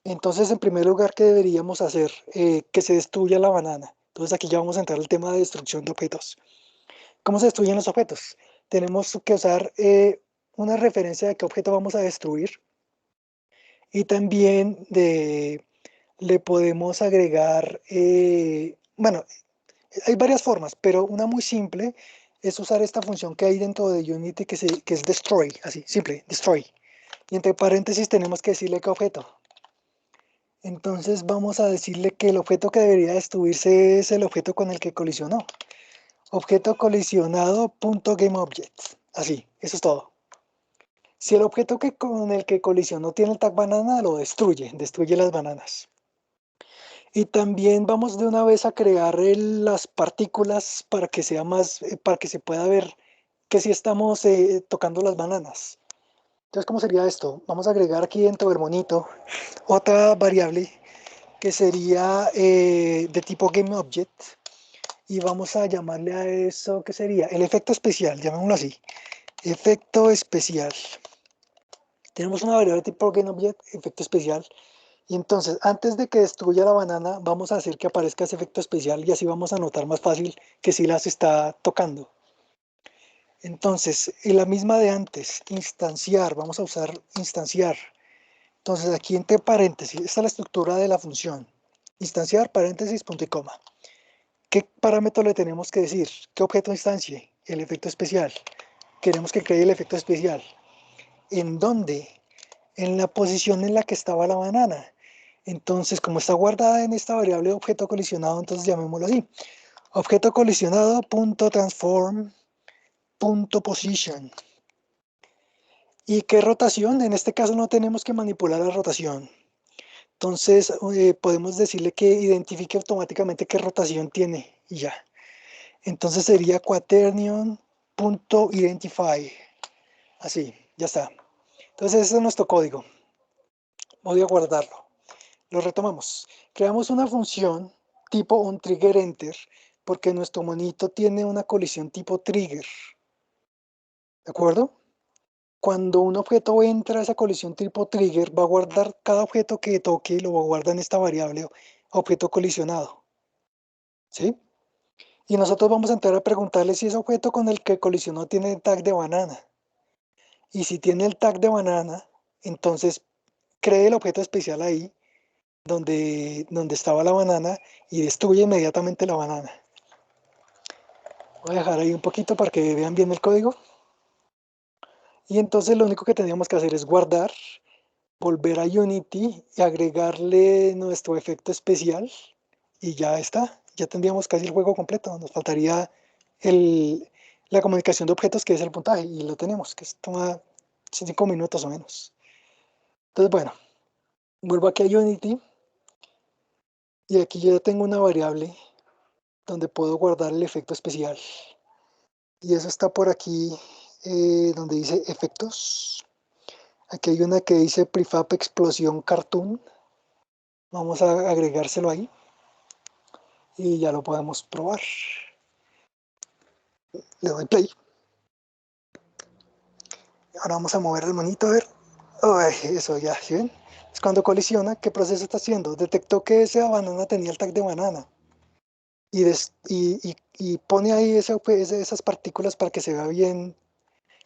entonces en primer lugar, ¿qué deberíamos hacer? Que se destruya la banana. Entonces aquí ya vamos a entrar al tema de destrucción de objetos. ¿Cómo se destruyen los objetos? Tenemos que usar una referencia de qué objeto vamos a destruir, y también le podemos agregar, bueno, hay varias formas, pero una muy simple es usar esta función que hay dentro de Unity que es destroy, así, simple, destroy. Y entre paréntesis tenemos que decirle qué objeto. Entonces vamos a decirle que el objeto que debería destruirse es el objeto con el que colisionó. Objeto colisionado.GameObject. Así, eso es todo. Si el objeto con el que colisionó tiene el tag banana, lo destruye las bananas. Y también vamos de una vez a crear las partículas para que sea más, para que se pueda ver que sí estamos tocando las bananas. Entonces, ¿cómo sería esto? Vamos a agregar aquí dentro del monito otra variable que sería de tipo GameObject, y vamos a llamarle a eso, ¿qué sería? El efecto especial, llamémoslo así. Efecto especial. Tenemos una variable de tipo GameObject, efecto especial. Y entonces, antes de que destruya la banana, vamos a hacer que aparezca ese efecto especial, y así vamos a notar más fácil que sí las está tocando. Entonces, en la misma de antes, instanciar, vamos a usar instanciar. Entonces, aquí entre paréntesis, esta es la estructura de la función. Instanciar, paréntesis, punto y coma. ¿Qué parámetro le tenemos que decir? ¿Qué objeto instancie? El efecto especial. Queremos que cree el efecto especial. ¿En dónde? En la posición en la que estaba la banana. Entonces, como está guardada en esta variable objeto colisionado, entonces llamémoslo así. Objeto colisionado.transform.position. ¿Y qué rotación? En este caso no tenemos que manipular la rotación. Entonces, podemos decirle que identifique automáticamente qué rotación tiene y ya. Entonces sería quaternion.identify. Así, ya está. Entonces ese es nuestro código. Voy a guardarlo. Lo retomamos. Creamos una función tipo onTriggerEnter porque nuestro monito tiene una colisión tipo trigger. ¿De acuerdo? Cuando un objeto entra a esa colisión tipo trigger, va a guardar cada objeto que toque y lo va a guardar en esta variable objeto colisionado. ¿Sí? Y nosotros vamos a entrar a preguntarle si ese objeto con el que colisionó tiene el tag de banana. Y si tiene el tag de banana, entonces cree el objeto especial ahí donde estaba la banana y destruye inmediatamente la banana. Voy a dejar ahí un poquito para que vean bien el código. Y entonces lo único que tendríamos que hacer es guardar, volver a Unity y agregarle nuestro efecto especial, y ya está. Ya tendríamos casi el juego completo. Nos faltaría la comunicación de objetos, que es el puntaje, y lo tenemos, que toma 5 minutos o menos. Entonces, bueno, vuelvo aquí a Unity y aquí yo ya tengo una variable donde puedo guardar el efecto especial. Y eso está por aquí, donde dice efectos. Aquí hay una que dice prefab explosión cartoon. Vamos a agregárselo ahí y ya lo podemos probar. Le doy play. Ahora vamos a mover el monito a ver. Ay, eso ya, ¿sí ven? Es cuando colisiona. ¿Qué proceso está haciendo? Detectó que esa banana tenía el tag de banana. Y pone ahí esas partículas para que se vea bien,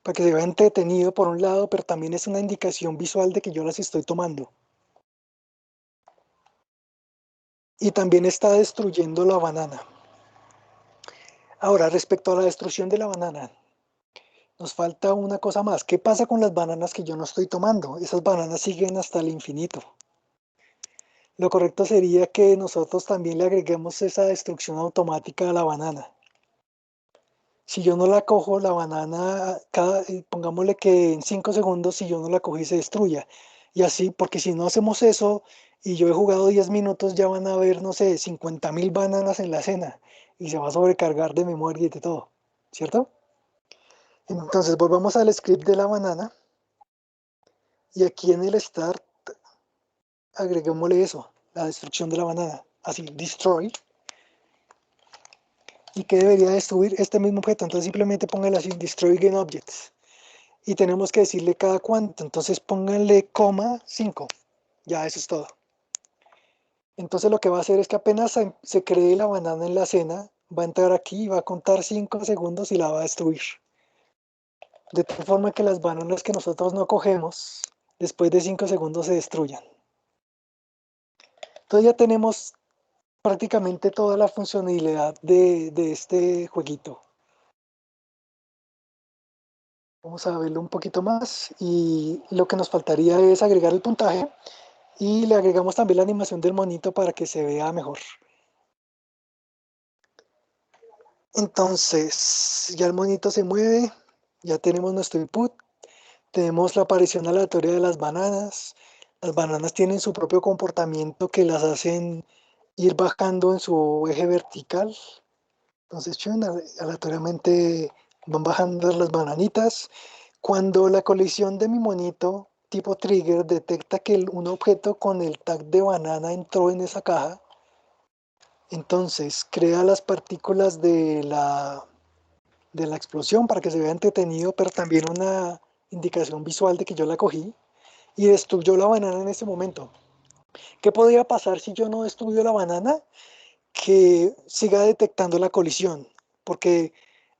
para que se vea entretenido por un lado, pero también es una indicación visual de que yo las estoy tomando. y también está destruyendo la banana. Ahora, respecto a la destrucción de la banana, nos falta una cosa más. ¿Qué pasa con las bananas que yo no estoy tomando? Esas bananas siguen hasta el infinito. Lo correcto sería que nosotros también le agreguemos esa destrucción automática a la banana. Si yo no la cojo, la banana, pongámosle que en 5 segundos, si yo no la cogí, se destruya. Y así, porque si no hacemos eso y yo he jugado 10 minutos, ya van a haber, no sé, 50.000 bananas en la cena y se va a sobrecargar de memoria y de todo, ¿cierto? Entonces volvamos al script de la banana y aquí en el start agreguémosle eso, la destrucción de la banana, así, destroy. ¿Y qué debería destruir? Este mismo objeto. Entonces simplemente póngale así, destroy game objects. Y tenemos que decirle cada cuánto. Entonces pónganle coma 5. Ya, eso es todo. Entonces lo que va a hacer es que apenas se cree la banana en la cena, va a entrar aquí, va a contar 5 segundos y la va a destruir. De tal forma que las bananas que nosotros no cogemos, después de 5 segundos se destruyan. Entonces ya tenemos prácticamente toda la funcionalidad de este jueguito. Vamos a verlo un poquito más y lo que nos faltaría es agregar el puntaje y le agregamos también la animación del monito para que se vea mejor. Entonces, ya el monito se mueve, ya tenemos nuestro input, tenemos la aparición aleatoria de las bananas tienen su propio comportamiento que las hacen ir bajando en su eje vertical, entonces aleatoriamente van bajando las bananitas. Cuando la colisión de mi monito tipo trigger detecta que un objeto con el tag de banana entró en esa caja, entonces crea las partículas de la explosión para que se vea entretenido, pero también una indicación visual de que yo la cogí y destruyó la banana en ese momento. ¿Qué podría pasar si yo no destruyo la banana? Que siga detectando la colisión, porque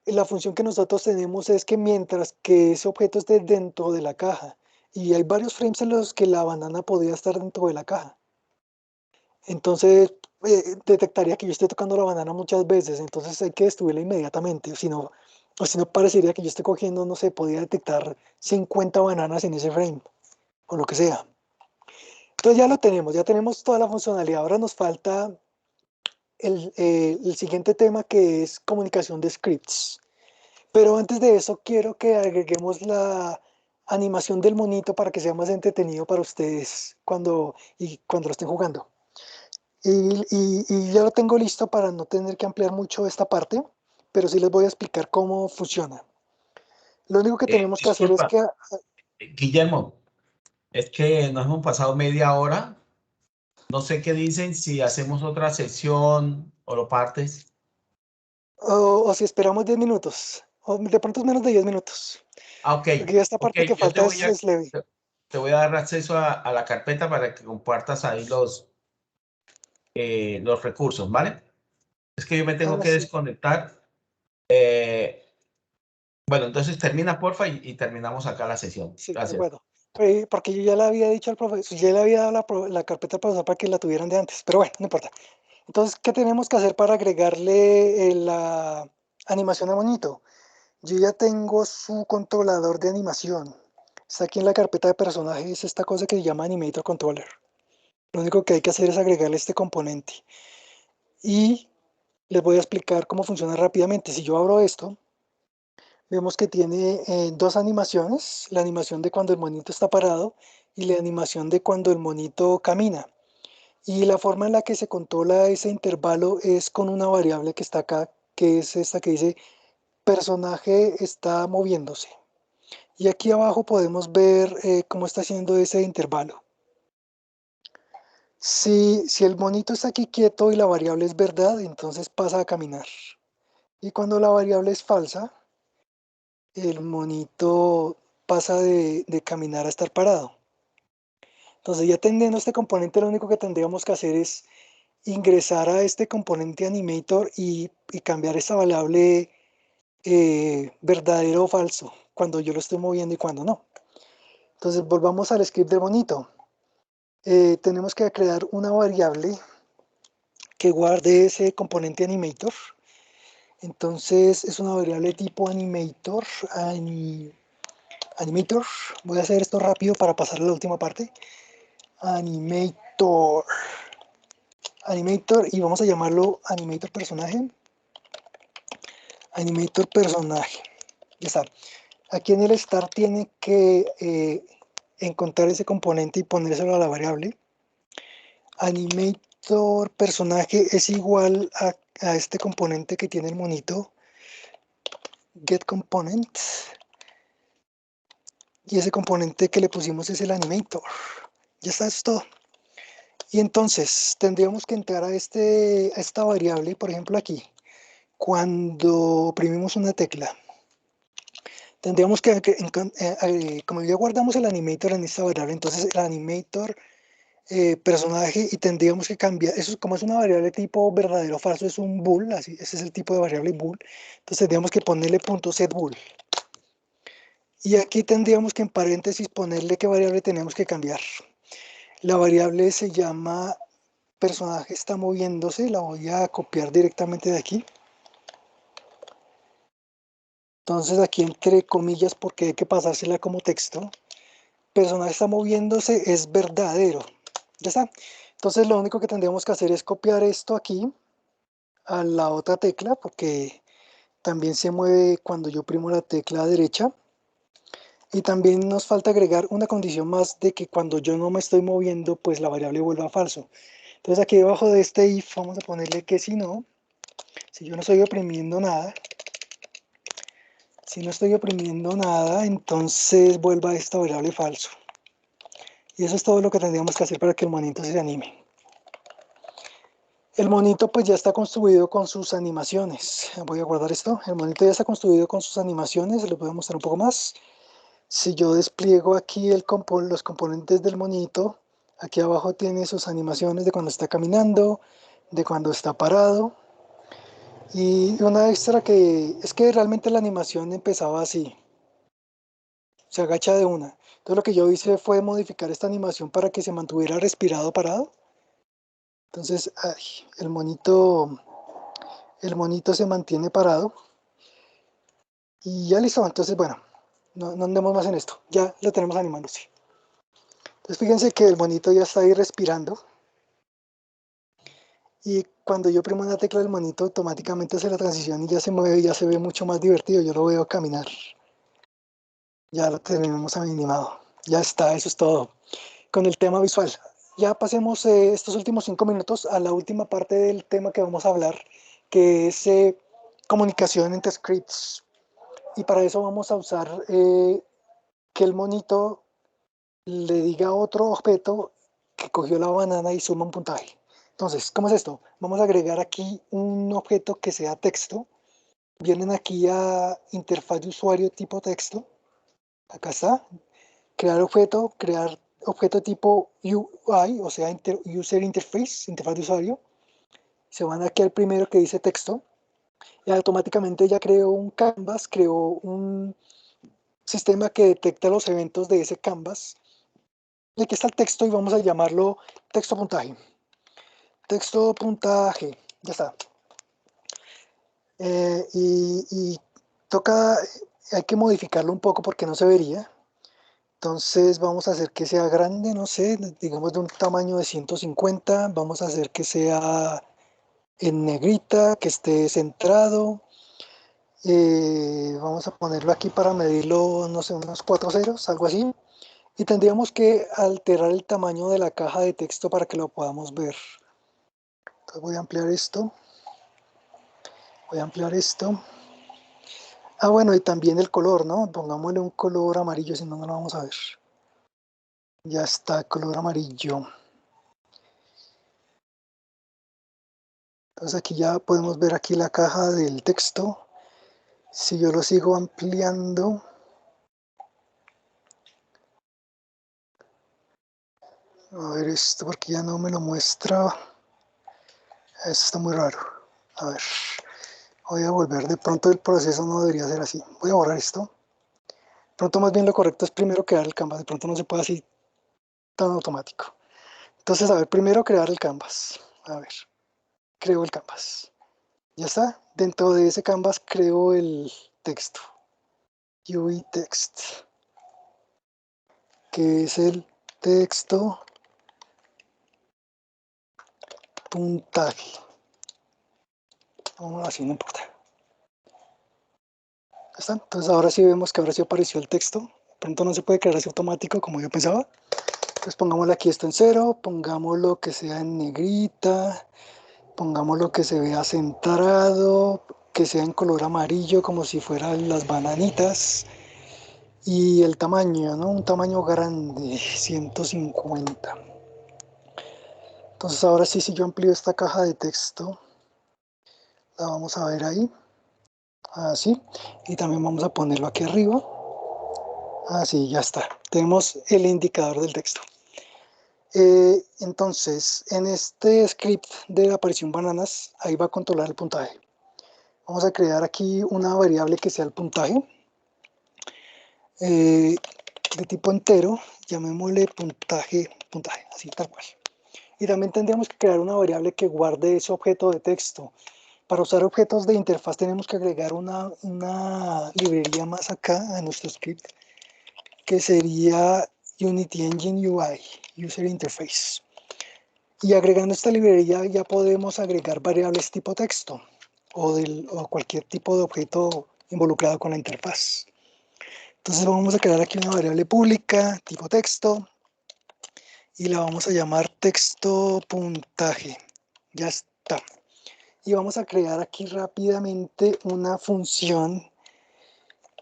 la función que nosotros tenemos es que mientras que ese objeto esté dentro de la caja, y hay varios frames en los que la banana podría estar dentro de la caja, entonces detectaría que yo estoy tocando la banana muchas veces, entonces hay que destruirla inmediatamente, o si no parecería que yo estoy cogiendo, no sé, podría detectar 50 bananas en ese frame, o lo que sea. Entonces ya tenemos toda la funcionalidad, ahora nos falta el siguiente tema, que es comunicación de scripts. Pero antes de eso quiero que agreguemos la animación del monito para que sea más entretenido para ustedes cuando lo estén jugando. Y ya lo tengo listo para no tener que ampliar mucho esta parte, pero sí les voy a explicar cómo funciona. Lo único que tenemos que hacer es Disculpa, que... Guillermo, es que nos hemos pasado media hora. No sé qué dicen si hacemos otra sesión o lo partes. O si esperamos 10 minutos, o de pronto es menos de 10 minutos, Ah, ok, porque ya esta ok, parte que yo falta es leve. te voy a dar acceso a la carpeta para que compartas ahí los recursos, ¿vale? Es que yo me tengo Ah, que sí, desconectar. Eh, bueno, entonces termina, porfa, y terminamos acá la sesión. sí, de Gracias. acuerdo. Porque yo ya le había dicho al profesor, ya le había dado la carpeta al profesor para que la tuvieran de antes, pero bueno, no importa. Entonces, ¿qué tenemos que hacer para agregarle la animación a monito? Yo ya tengo su controlador de animación. Está aquí en la carpeta de personajes, esta cosa que se llama Animator Controller. Lo único que hay que hacer es agregarle este componente. Y les voy a explicar cómo funciona rápidamente. Si yo abro esto, vemos que tiene dos animaciones, la animación de cuando el monito está parado y la animación de cuando el monito camina. Y la forma en la que se controla ese intervalo es con una variable que está acá, que es esta que dice personaje está moviéndose. Y aquí abajo podemos ver cómo está haciendo ese intervalo. Si el monito está aquí quieto y la variable es verdad, entonces pasa a caminar. Y cuando la variable es falsa, el monito pasa de caminar a estar parado. Entonces ya teniendo este componente, lo único que tendríamos que hacer es ingresar a este componente animator y cambiar esta variable verdadero o falso, cuando yo lo estoy moviendo y cuando no. Entonces volvamos al script de monito. Tenemos que crear una variable que guarde ese componente animator. Entonces es una variable tipo animator, animator. Voy a hacer esto rápido para pasar a la última parte. Animator, animator, y vamos a llamarlo animator personaje. Animator personaje. Ya está. Aquí en el start tiene que encontrar ese componente y ponérselo a la variable. Animator personaje es igual a este componente que tiene el monito, getComponent, y ese componente que le pusimos es el animator. Ya está, eso es todo. Y entonces tendríamos que entrar a esta variable, por ejemplo aquí, cuando oprimimos una tecla. Tendríamos como ya guardamos el animator en esta variable, entonces el animator personaje, y tendríamos que cambiar, eso como es una variable tipo verdadero o falso, es un bool, así, ese es el tipo de variable bool, entonces tendríamos que ponerle .setBool. Y aquí tendríamos que en paréntesis ponerle qué variable tenemos que cambiar. La variable se llama personaje está moviéndose, la voy a copiar directamente de aquí. Entonces aquí entre comillas, porque hay que pasársela como texto. Personaje está moviéndose es verdadero. Ya está. Entonces lo único que tendríamos que hacer es copiar esto aquí a la otra tecla, porque también se mueve cuando yo oprimo la tecla derecha. Y también nos falta agregar una condición más de que cuando yo no me estoy moviendo, pues la variable vuelva a falso. Entonces aquí debajo de este if vamos a ponerle que si no, si yo no estoy oprimiendo nada, si no estoy oprimiendo nada, entonces vuelva esta variable falso. Y eso es todo lo que tendríamos que hacer para que el monito se anime. El monito pues ya está construido con sus animaciones. Voy a guardar esto. El monito ya está construido con sus animaciones. Les voy a mostrar un poco más. Si yo despliego aquí los componentes del monito, aquí abajo tiene sus animaciones de cuando está caminando, de cuando está parado. Y una extra que es que realmente la animación empezaba así. Se agacha de una. Entonces lo que yo hice fue modificar esta animación para que se mantuviera respirado parado. Entonces ay, el monito se mantiene parado. Y ya listo. Entonces bueno, no andemos más en esto. Ya lo tenemos animándose. Entonces fíjense que el monito ya está ahí respirando. Y cuando yo primo una tecla del monito, automáticamente hace la transición y ya se mueve y ya se ve mucho más divertido. Yo lo veo caminar. Ya lo tenemos animado. Ya está, eso es todo. Con el tema visual. Ya pasemos estos últimos 5 minutos a la última parte del tema que vamos a hablar, que es comunicación entre scripts. Y para eso vamos a usar que el monito le diga a otro objeto que cogió la banana y suma un puntaje. Entonces, ¿cómo es esto? Vamos a agregar aquí un objeto que sea texto. Vienen aquí a interfaz de usuario tipo texto. Acá está. Crear objeto tipo UI, o sea, User Interface, interfaz de usuario. Se van aquí al primero que dice texto. Y automáticamente ya creó un canvas, creó un sistema que detecta los eventos de ese canvas. Y aquí está el texto y vamos a llamarlo texto puntaje. Texto puntaje, ya está. Y toca, hay que modificarlo un poco porque no se vería. Entonces vamos a hacer que sea grande, no sé, digamos de un tamaño de 150. Vamos a hacer que sea en negrita, que esté centrado. Vamos a ponerlo aquí para medirlo, no sé, unos 4 ceros, algo así. Y tendríamos que alterar el tamaño de la caja de texto para que lo podamos ver. Entonces voy a ampliar esto. Voy a ampliar esto. Ah, bueno, y también el color, ¿no? Pongámosle un color amarillo, si no, no lo vamos a ver. Ya está, color amarillo. Entonces aquí ya podemos ver aquí la caja del texto. Si yo lo sigo ampliando, a ver esto porque ya no me lo muestra. Esto está muy raro. A ver, voy a volver. De pronto el proceso no debería ser así. Voy a borrar esto. De pronto más bien lo correcto es primero crear el canvas. De pronto no se puede así tan automático. Entonces, a ver, primero crear el canvas. A ver. creo el canvas. Ya está. Dentro de ese canvas creo el texto. UI text. Que es el texto puntaje. Vamos así, no importa. Ya está. Entonces ahora sí vemos que ahora sí apareció el texto. De pronto no se puede crear así automático como yo pensaba. Entonces pongámosle aquí esto en 0, pongámoslo que sea en negrita, pongámoslo que se vea centrado, que sea en color amarillo como si fueran las bananitas. Y el tamaño, ¿no? Un tamaño grande, 150. Entonces ahora sí, si yo amplío esta caja de texto, la vamos a ver ahí, así. Y también vamos a ponerlo aquí arriba. Así, ya está. Tenemos el indicador del texto. Entonces, en este script de aparición bananas, ahí va a controlar el puntaje. Vamos a crear aquí una variable que sea el puntaje. De tipo entero, llamémosle puntaje, así tal cual. Y también tendríamos que crear una variable que guarde ese objeto de texto. Para usar objetos de interfaz tenemos que agregar una librería más acá a nuestro script, que sería Unity Engine UI, User Interface. Y agregando esta librería ya podemos agregar variables tipo texto o cualquier tipo de objeto involucrado con la interfaz. Entonces vamos a crear aquí una variable pública tipo texto y la vamos a llamar texto puntaje. Ya está. Y vamos a crear aquí rápidamente una función.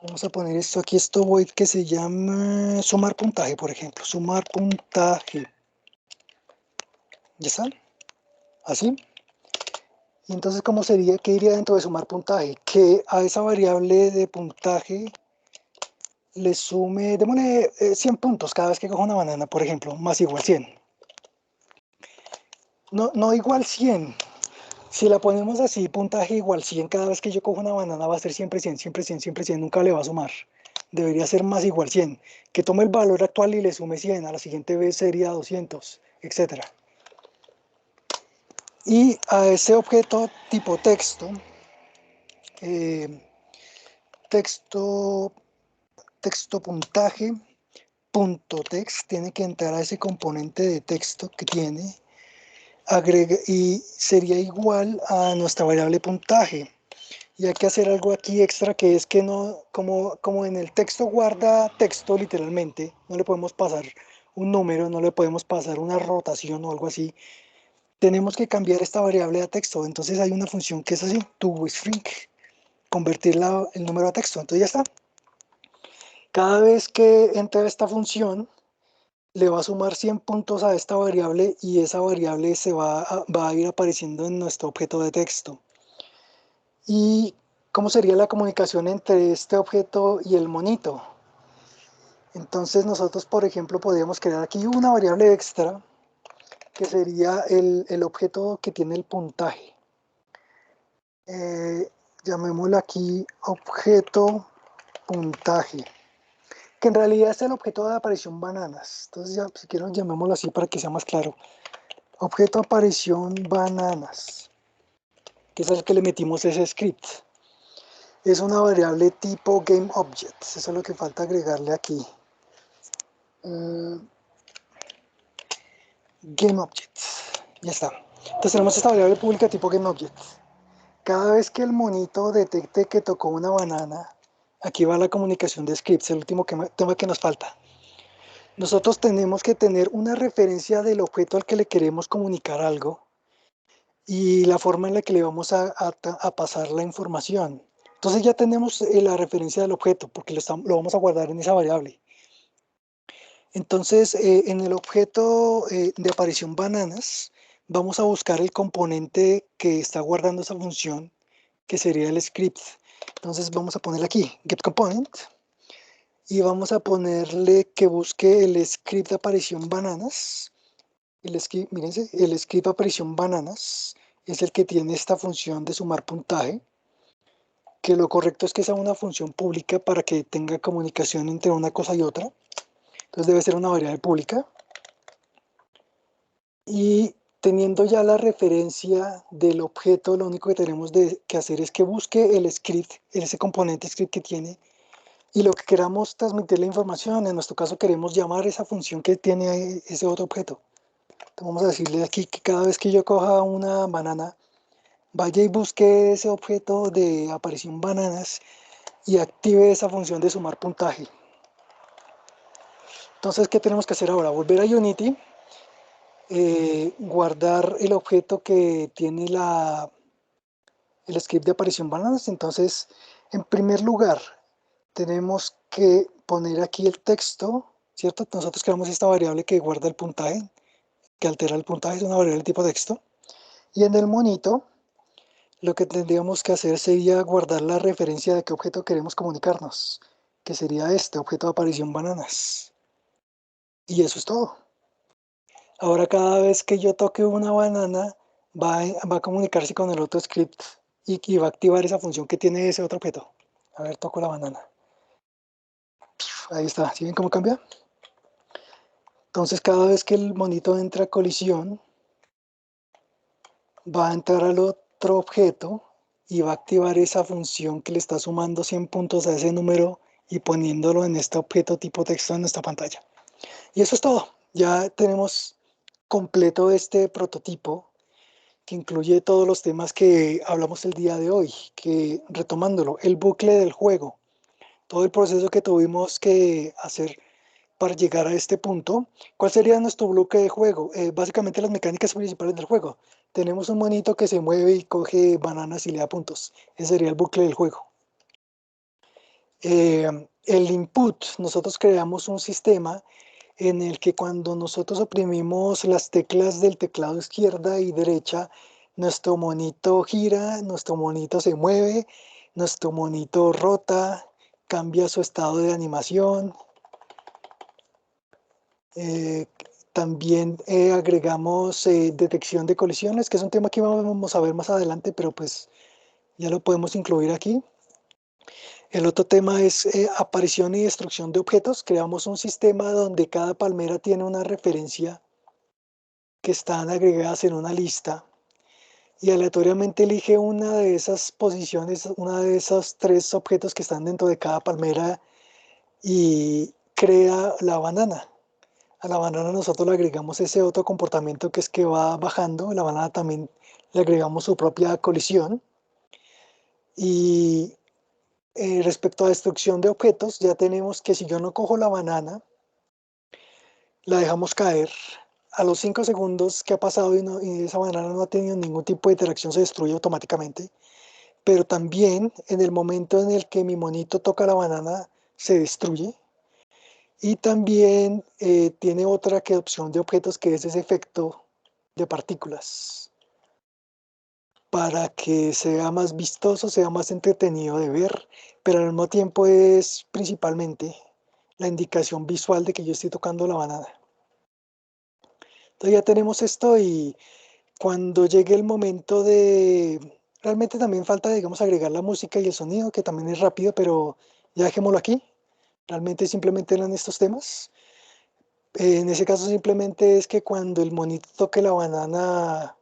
Vamos a poner esto aquí, esto void que se llama sumar puntaje, por ejemplo. Sumar puntaje. ¿Ya está? Así. Y entonces, ¿cómo sería? ¿Qué iría dentro de sumar puntaje? Que a esa variable de puntaje le sume, démosle 100 puntos cada vez que coja una banana, por ejemplo, más igual 100. No igual 100. Si la ponemos así, puntaje igual 100, cada vez que yo cojo una banana va a ser siempre 100, siempre 100, siempre 100, nunca le va a sumar. Debería ser más igual 100. Que tome el valor actual y le sume 100, a la siguiente vez sería 200, etc. Y a ese objeto tipo texto, texto puntaje, punto text, tiene que entrar a ese componente de texto que tiene, y sería igual a nuestra variable puntaje. Y hay que hacer algo aquí extra, que es que no, como en el texto guarda texto literalmente, no le podemos pasar un número, no le podemos pasar una rotación o algo así. Tenemos que cambiar esta variable a texto. Entonces hay una función que es así, toString, convertir el número a texto. Entonces ya está. Cada vez que entre esta función, le va a sumar 100 puntos a esta variable y esa variable va a ir apareciendo en nuestro objeto de texto. ¿Y cómo sería la comunicación entre este objeto y el monito? Entonces nosotros, por ejemplo, podríamos crear aquí una variable extra que sería el objeto que tiene el puntaje. Llamémoslo aquí objeto puntaje, que en realidad es el objeto de aparición bananas. Entonces ya, si quiero, llamémoslo así para que sea más claro. Objeto aparición bananas, que es el que le metimos ese script. Es una variable tipo GameObject. Eso es lo que falta agregarle aquí. GameObject. Ya está. Entonces tenemos esta variable pública tipo GameObject. Cada vez que el monito detecte que tocó una banana, aquí va la comunicación de scripts, el último tema que nos falta. Nosotros tenemos que tener una referencia del objeto al que le queremos comunicar algo y la forma en la que le vamos a pasar la información. Entonces ya tenemos la referencia del objeto porque lo vamos a guardar en esa variable. Entonces en el objeto de aparición bananas vamos a buscar el componente que está guardando esa función, que sería el script. Entonces vamos a ponerle aquí getComponent y vamos a ponerle que busque el script de aparición bananas. Mírense, el script de aparición bananas es el que tiene esta función de sumar puntaje, que lo correcto es que sea una función pública para que tenga comunicación entre una cosa y otra. Entonces debe ser una variable pública. Y Teniendo ya la referencia del objeto, lo único que tenemos que hacer es que busque el script, ese componente script que tiene, y lo que queramos transmitir la información. En nuestro caso queremos llamar esa función que tiene ese otro objeto. Entonces vamos a decirle aquí que cada vez que yo coja una banana, vaya y busque ese objeto de aparición bananas y active esa función de sumar puntaje. Entonces, ¿qué tenemos que hacer ahora? Volver a Unity, guardar el objeto que tiene el script de aparición bananas. Entonces, en primer lugar, tenemos que poner aquí el texto, ¿cierto? Nosotros creamos esta variable que guarda el puntaje, que altera el puntaje, es una variable de tipo texto. Y en el monito, lo que tendríamos que hacer sería guardar la referencia de qué objeto queremos comunicarnos, que sería este objeto de aparición bananas. Y eso es todo. Ahora cada vez que yo toque una banana, va a comunicarse con el otro script y va a activar esa función que tiene ese otro objeto. A ver, toco la banana. Ahí está, ¿sí ven cómo cambia? Entonces cada vez que el monito entra a colisión, va a entrar al otro objeto y va a activar esa función que le está sumando 100 puntos a ese número y poniéndolo en este objeto tipo texto en esta pantalla. Y eso es todo. Ya tenemos completo este prototipo que incluye todos los temas que hablamos el día de hoy, que retomándolo, el bucle del juego, todo el proceso que tuvimos que hacer para llegar a este punto. ¿Cuál sería nuestro bloque de juego? Básicamente las mecánicas principales del juego. Tenemos un monito que se mueve y coge bananas y le da puntos. Ese sería el bucle del juego. El input, nosotros creamos un sistema en el que cuando nosotros oprimimos las teclas del teclado izquierda y derecha, nuestro monito gira, nuestro monito se mueve, nuestro monito rota, cambia su estado de animación. Eh, También agregamos detección de colisiones, que es un tema que vamos a ver más adelante, pero pues ya lo podemos incluir aquí. El otro tema es aparición y destrucción de objetos. Creamos un sistema donde cada palmera tiene una referencia que están agregadas en una lista y aleatoriamente elige una de esas posiciones, una de esos 3 objetos que están dentro de cada palmera y crea la banana. A la banana nosotros le agregamos ese otro comportamiento que es que va bajando. La banana también le agregamos su propia colisión. Y respecto a destrucción de objetos, ya tenemos que si yo no cojo la banana, la dejamos caer. A los 5 segundos que ha pasado y esa banana no ha tenido ningún tipo de interacción, se destruye automáticamente. Pero también en el momento en el que mi monito toca la banana, se destruye. Y también tiene otra que opción de objetos que es ese efecto de partículas para que sea más vistoso, sea más entretenido de ver, pero al mismo tiempo es principalmente la indicación visual de que yo estoy tocando la banana. Entonces ya tenemos esto y cuando llegue el momento de... Realmente también falta, digamos, agregar la música y el sonido, que también es rápido, pero ya dejémoslo aquí. Realmente simplemente eran estos temas. En ese caso simplemente es que cuando el monito toque la banana,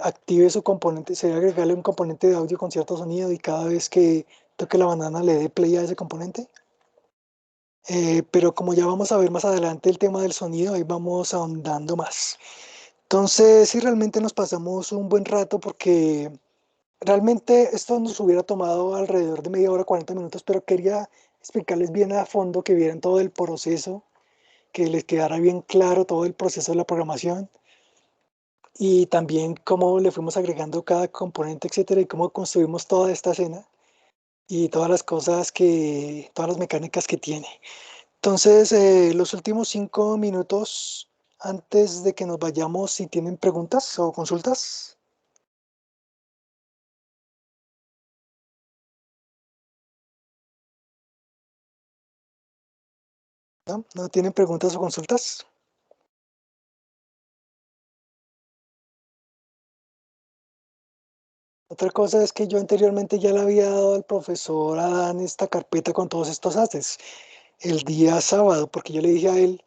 active su componente, sería agregarle un componente de audio con cierto sonido y cada vez que toque la banana le dé play a ese componente. Pero como ya vamos a ver más adelante el tema del sonido, ahí vamos ahondando más. Entonces, sí, realmente nos pasamos un buen rato porque realmente esto nos hubiera tomado alrededor de media hora, 40 minutos, pero quería explicarles bien a fondo, que vieran todo el proceso, que les quedara bien claro todo el proceso de la programación y también cómo le fuimos agregando cada componente, etcétera, y cómo construimos toda esta escena y todas las cosas todas las mecánicas que tiene. Entonces, los últimos 5 minutos antes de que nos vayamos, si tienen preguntas o consultas. ¿No? ¿No tienen preguntas o consultas? Otra cosa es que yo anteriormente ya le había dado al profesor Adán esta carpeta con todos estos assets el día sábado, porque yo le dije a él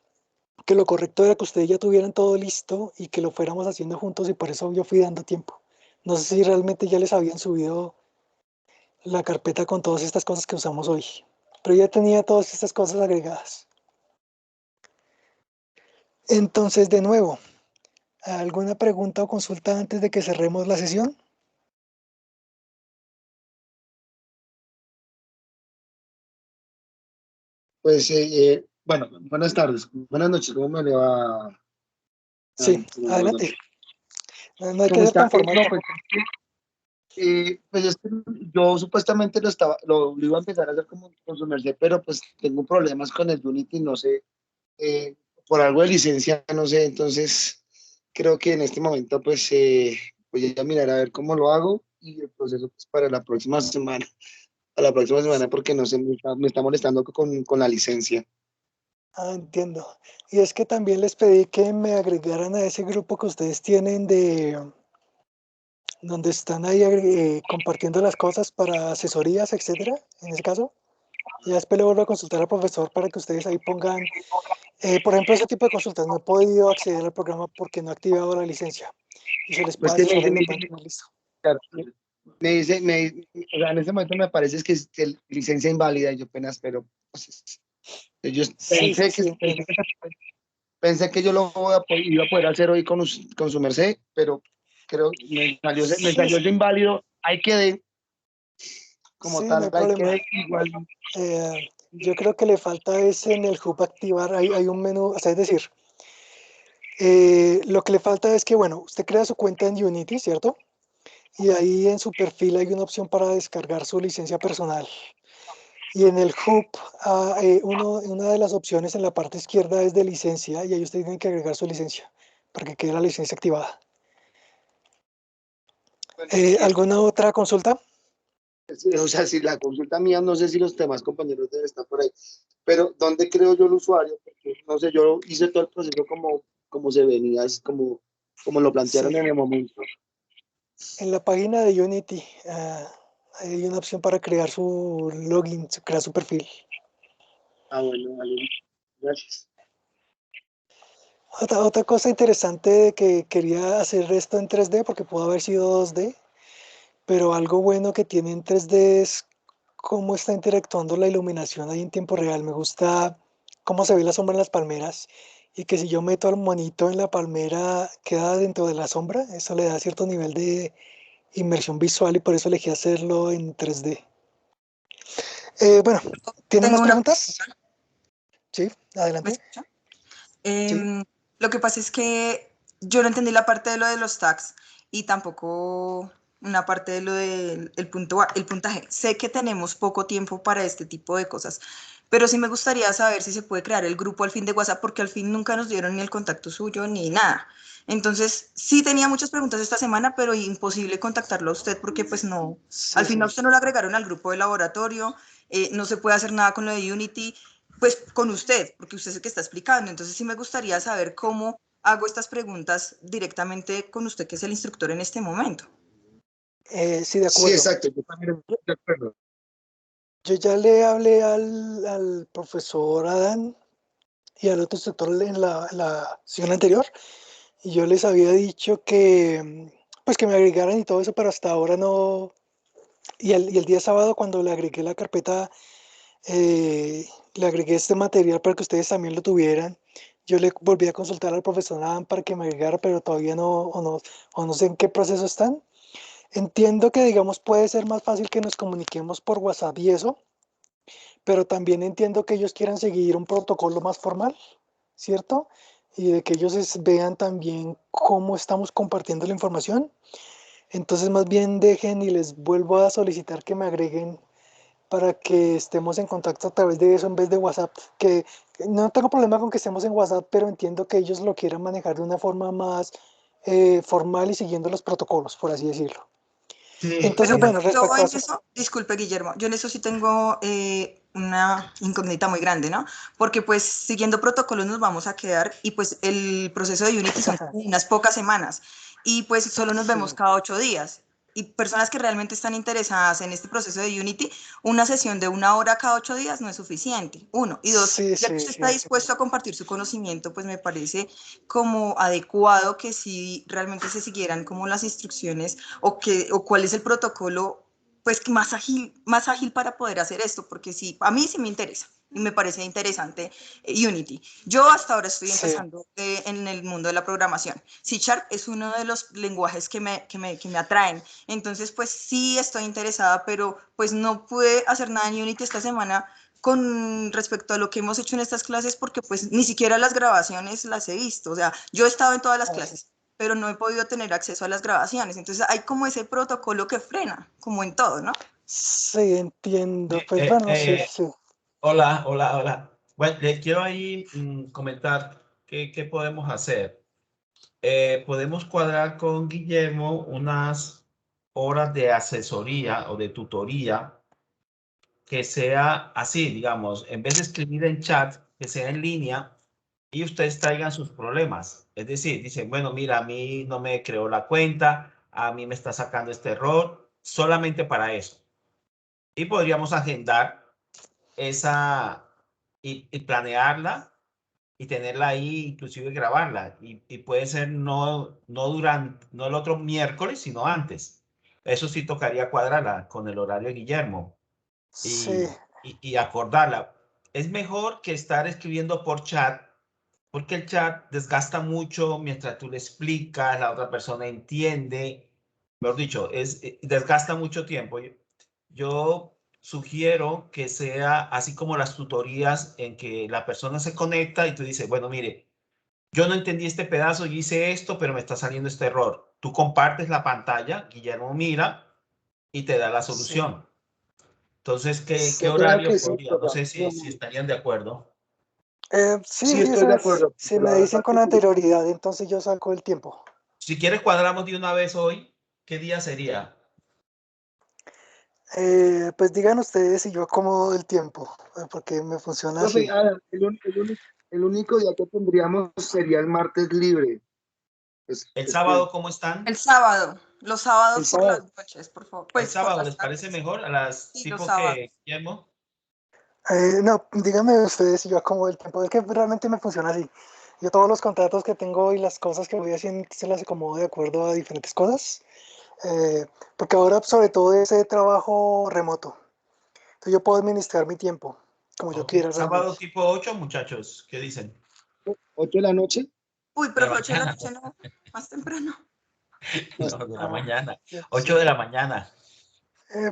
que lo correcto era que ustedes ya tuvieran todo listo y que lo fuéramos haciendo juntos y por eso yo fui dando tiempo. No sé si realmente ya les habían subido la carpeta con todas estas cosas que usamos hoy, pero ya tenía todas estas cosas agregadas. Entonces, de nuevo, ¿alguna pregunta o consulta antes de que cerremos la sesión? Pues, bueno, buenas tardes, buenas noches, ¿cómo me le va? Sí, adelante. No hay que ¿Cómo ser tan está? formal No, pues, tampoco. pues es que yo supuestamente lo iba a empezar a hacer como con su merced, pero pues tengo problemas con el Unity, no sé, eh, por algo de licencia, no sé, entonces creo que en este momento pues voy a mirar a ver cómo lo hago y el proceso pues para la próxima semana, a la próxima semana porque no sé, me está molestando con la licencia. Ah, entiendo. Y es que también les pedí que me agregaran a ese grupo que ustedes tienen de donde están ahí compartiendo las cosas para asesorías, etcétera, en ese caso. Y después le vuelvo a consultar al profesor para que ustedes ahí pongan, por ejemplo, ese tipo de consultas. No he podido acceder al programa porque no he activado la licencia y se les Pues puede que asesorar y lo pueden tener listo. claro, o sea, en este momento me parece que es que licencia inválida y yo apenas, pero pues, yo Sí, sí, sí, entiendo. pensé que yo iba a poder hacer hoy con su merced, pero creo me Sí, salió ese inválido, ahí quedé como sí, no hay tal, ahí problema. quedé igual. Yo creo que le falta es en el hub activar, hay un menú, o sea, es decir, lo que le falta es que, bueno, usted crea su cuenta en Unity, ¿cierto? Y ahí en su perfil hay una opción para descargar su licencia personal. Y en el hub, una de las opciones en la parte izquierda es de licencia y ahí usted tiene que agregar su licencia para que quede la licencia activada. Bueno, sí, es que, ¿Alguna otra consulta? o sea, si la consulta mía, no sé si los demás compañeros deben estar por ahí, pero ¿dónde creo yo el usuario? Porque, no sé, yo hice todo el proceso como se venía, es como lo plantearon Sí, en el momento. en la página de Unity hay una opción para crear su login, crear su perfil. Ah, bueno, vale, gracias. Otra cosa interesante de que quería hacer esto en 3D, porque pudo haber sido 2D, pero algo bueno que tiene en 3D es cómo está interactuando la iluminación ahí en tiempo real. Me gusta cómo se ve la sombra en las palmeras y que si yo meto al monito en la palmera queda dentro de la sombra. Eso le da cierto nivel de inmersión visual y por eso elegí hacerlo en 3D. Bueno, ¿tiene Tengo más una preguntas? pregunta, Sí, ¿me adelante. escucha? Sí. Lo que pasa es que yo no entendí la parte de lo de los tags y tampoco una parte de lo del el puntaje. Sé que tenemos poco tiempo para este tipo de cosas, pero sí me gustaría saber si se puede crear el grupo al fin de WhatsApp, porque al fin nunca nos dieron ni el contacto suyo ni nada. Entonces, sí tenía muchas preguntas esta semana, pero imposible contactarlo a usted porque pues no, al Sí, fin a sí. usted no lo agregaron al grupo de laboratorio, no se puede hacer nada con lo de Unity, pues con usted, porque usted es el que está explicando. Entonces sí me gustaría saber cómo hago estas preguntas directamente con usted, que es el instructor en este momento. Sí, de Sí, acuerdo. exacto, yo también estoy de acuerdo. Yo ya le hablé al profesor Adán y al otro instructor en la sesión anterior y yo les había dicho que pues que me agregaran y todo eso, pero hasta ahora no. Y el día sábado cuando le agregué la carpeta, le agregué este material para que ustedes también lo tuvieran. Yo le volví a consultar al profesor Adam para que me agregara, pero todavía no, o no sé en qué proceso están. Entiendo que, digamos, puede ser más fácil que nos comuniquemos por WhatsApp y eso, pero también entiendo que ellos quieran seguir un protocolo más formal, ¿cierto? Y de que ellos vean también cómo estamos compartiendo la información. Entonces, más bien dejen y les vuelvo a solicitar que me agreguen para que estemos en contacto a través de eso en vez de WhatsApp. Que no tengo problema con que estemos en WhatsApp, pero entiendo que ellos lo quieran manejar de una forma más formal y siguiendo los protocolos, por así decirlo. Sí, Entonces, Pero pues bueno, yo respecto a en eso, eso, disculpe Guillermo, yo en eso sí tengo una incógnita muy grande, ¿no? Porque pues siguiendo protocolos nos vamos a quedar y pues el proceso de Unity son unas pocas semanas y pues solo nos vemos sí, cada 8 días. y personas que realmente están interesadas en este proceso de Unity, una sesión de 1 hora cada 8 días no es suficiente, uno. Y dos, Sí, ya que sí, usted está cierto. dispuesto a compartir su conocimiento, pues me parece como adecuado que si realmente se siguieran como las instrucciones o cuál es el protocolo pues más ágil para poder hacer esto, porque sí, a mí sí me interesa y me parece interesante Unity. Yo hasta ahora estoy Sí. empezando en el mundo de la programación. C# es uno de los lenguajes que me atraen, entonces pues sí estoy interesada, pero pues no pude hacer nada en Unity esta semana con respecto a lo que hemos hecho en estas clases, porque pues ni siquiera las grabaciones las he visto, o sea, yo he estado en todas las clases, pero no he podido tener acceso a las grabaciones. Entonces hay como ese protocolo que frena, como en todo, ¿no? Sí, entiendo. Pues bueno, sí, sí. Hola, hola, hola. Bueno, le quiero ahí comentar qué podemos hacer. Podemos cuadrar con Guillermo unas horas de asesoría o de tutoría que sea así, digamos, en vez de escribir en chat, que sea en línea y ustedes traigan sus problemas. Es decir, dicen, bueno, mira, a mí no me creó la cuenta, a mí me está sacando este error, solamente para eso. Y podríamos agendar esa y planearla y tenerla ahí, inclusive grabarla. Y puede ser no el otro miércoles, sino antes. Eso sí tocaría cuadrarla con el horario de Guillermo Sí, y acordarla. Es mejor que estar escribiendo por chat, porque el chat desgasta mucho mientras tú le explicas, la otra persona entiende. Mejor dicho, desgasta mucho tiempo. Yo sugiero que sea así como las tutorías en que la persona se conecta y tú dices, bueno, mire, yo no entendí este pedazo, yo hice esto, pero me está saliendo este error. Tú compartes la pantalla, Guillermo mira y te da la sí. solución. Entonces, ¿qué Yo creo horario que sí, podría? No sé si estarían de acuerdo. Sí, sí, estoy de acuerdo. si La me dicen verdad con que sí. anterioridad, entonces yo saco el tiempo. Si quieres, cuadramos de una vez hoy. ¿Qué día sería? Pues digan ustedes y yo acomodo el tiempo, porque me funciona así. Profe, Adam, el único día que tendríamos sería el martes libre. ¿El sábado cómo están? El sábado, los sábados El por las sábado. noches, por favor. ¿El Pues por sábado las les parece tardes. mejor? ¿A las Sí, los tipo sábados. que, Guillermo? No, díganme ustedes y yo acomodo el tiempo. Es que realmente me funciona así. Yo todos los contratos que tengo y las cosas que voy haciendo se las acomodo de acuerdo a diferentes cosas. Porque ahora sobre todo ese trabajo remoto. Entonces yo puedo administrar mi tiempo como yo Ok. quiera realmente. Sábado tipo 8, muchachos. ¿Qué dicen? 8 de la noche. Uy, De la profe, 8 de la mañana. noche no, más temprano. No, de la Ah, mañana. sí. 8 de la mañana.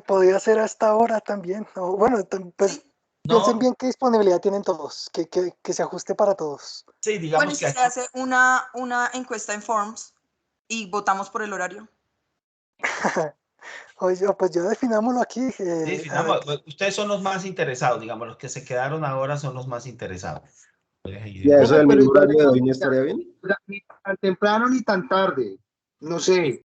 Podría ser hasta ahora también. O, bueno, pues Sí. piensen No, bien qué disponibilidad tienen todos, que se ajuste para todos. sí, Bueno, digamos y que si se aquí. hace una encuesta en Forms y votamos por el horario. Oye, pues ya definámoslo aquí. Sí, A ver, ustedes son los más interesados, digamos, los que se quedaron ahora son los más interesados. ¿Y a eso Profe, del pero mismo igual, horario de hoy no estaría bien? ni tan temprano ni tan tarde. No sé.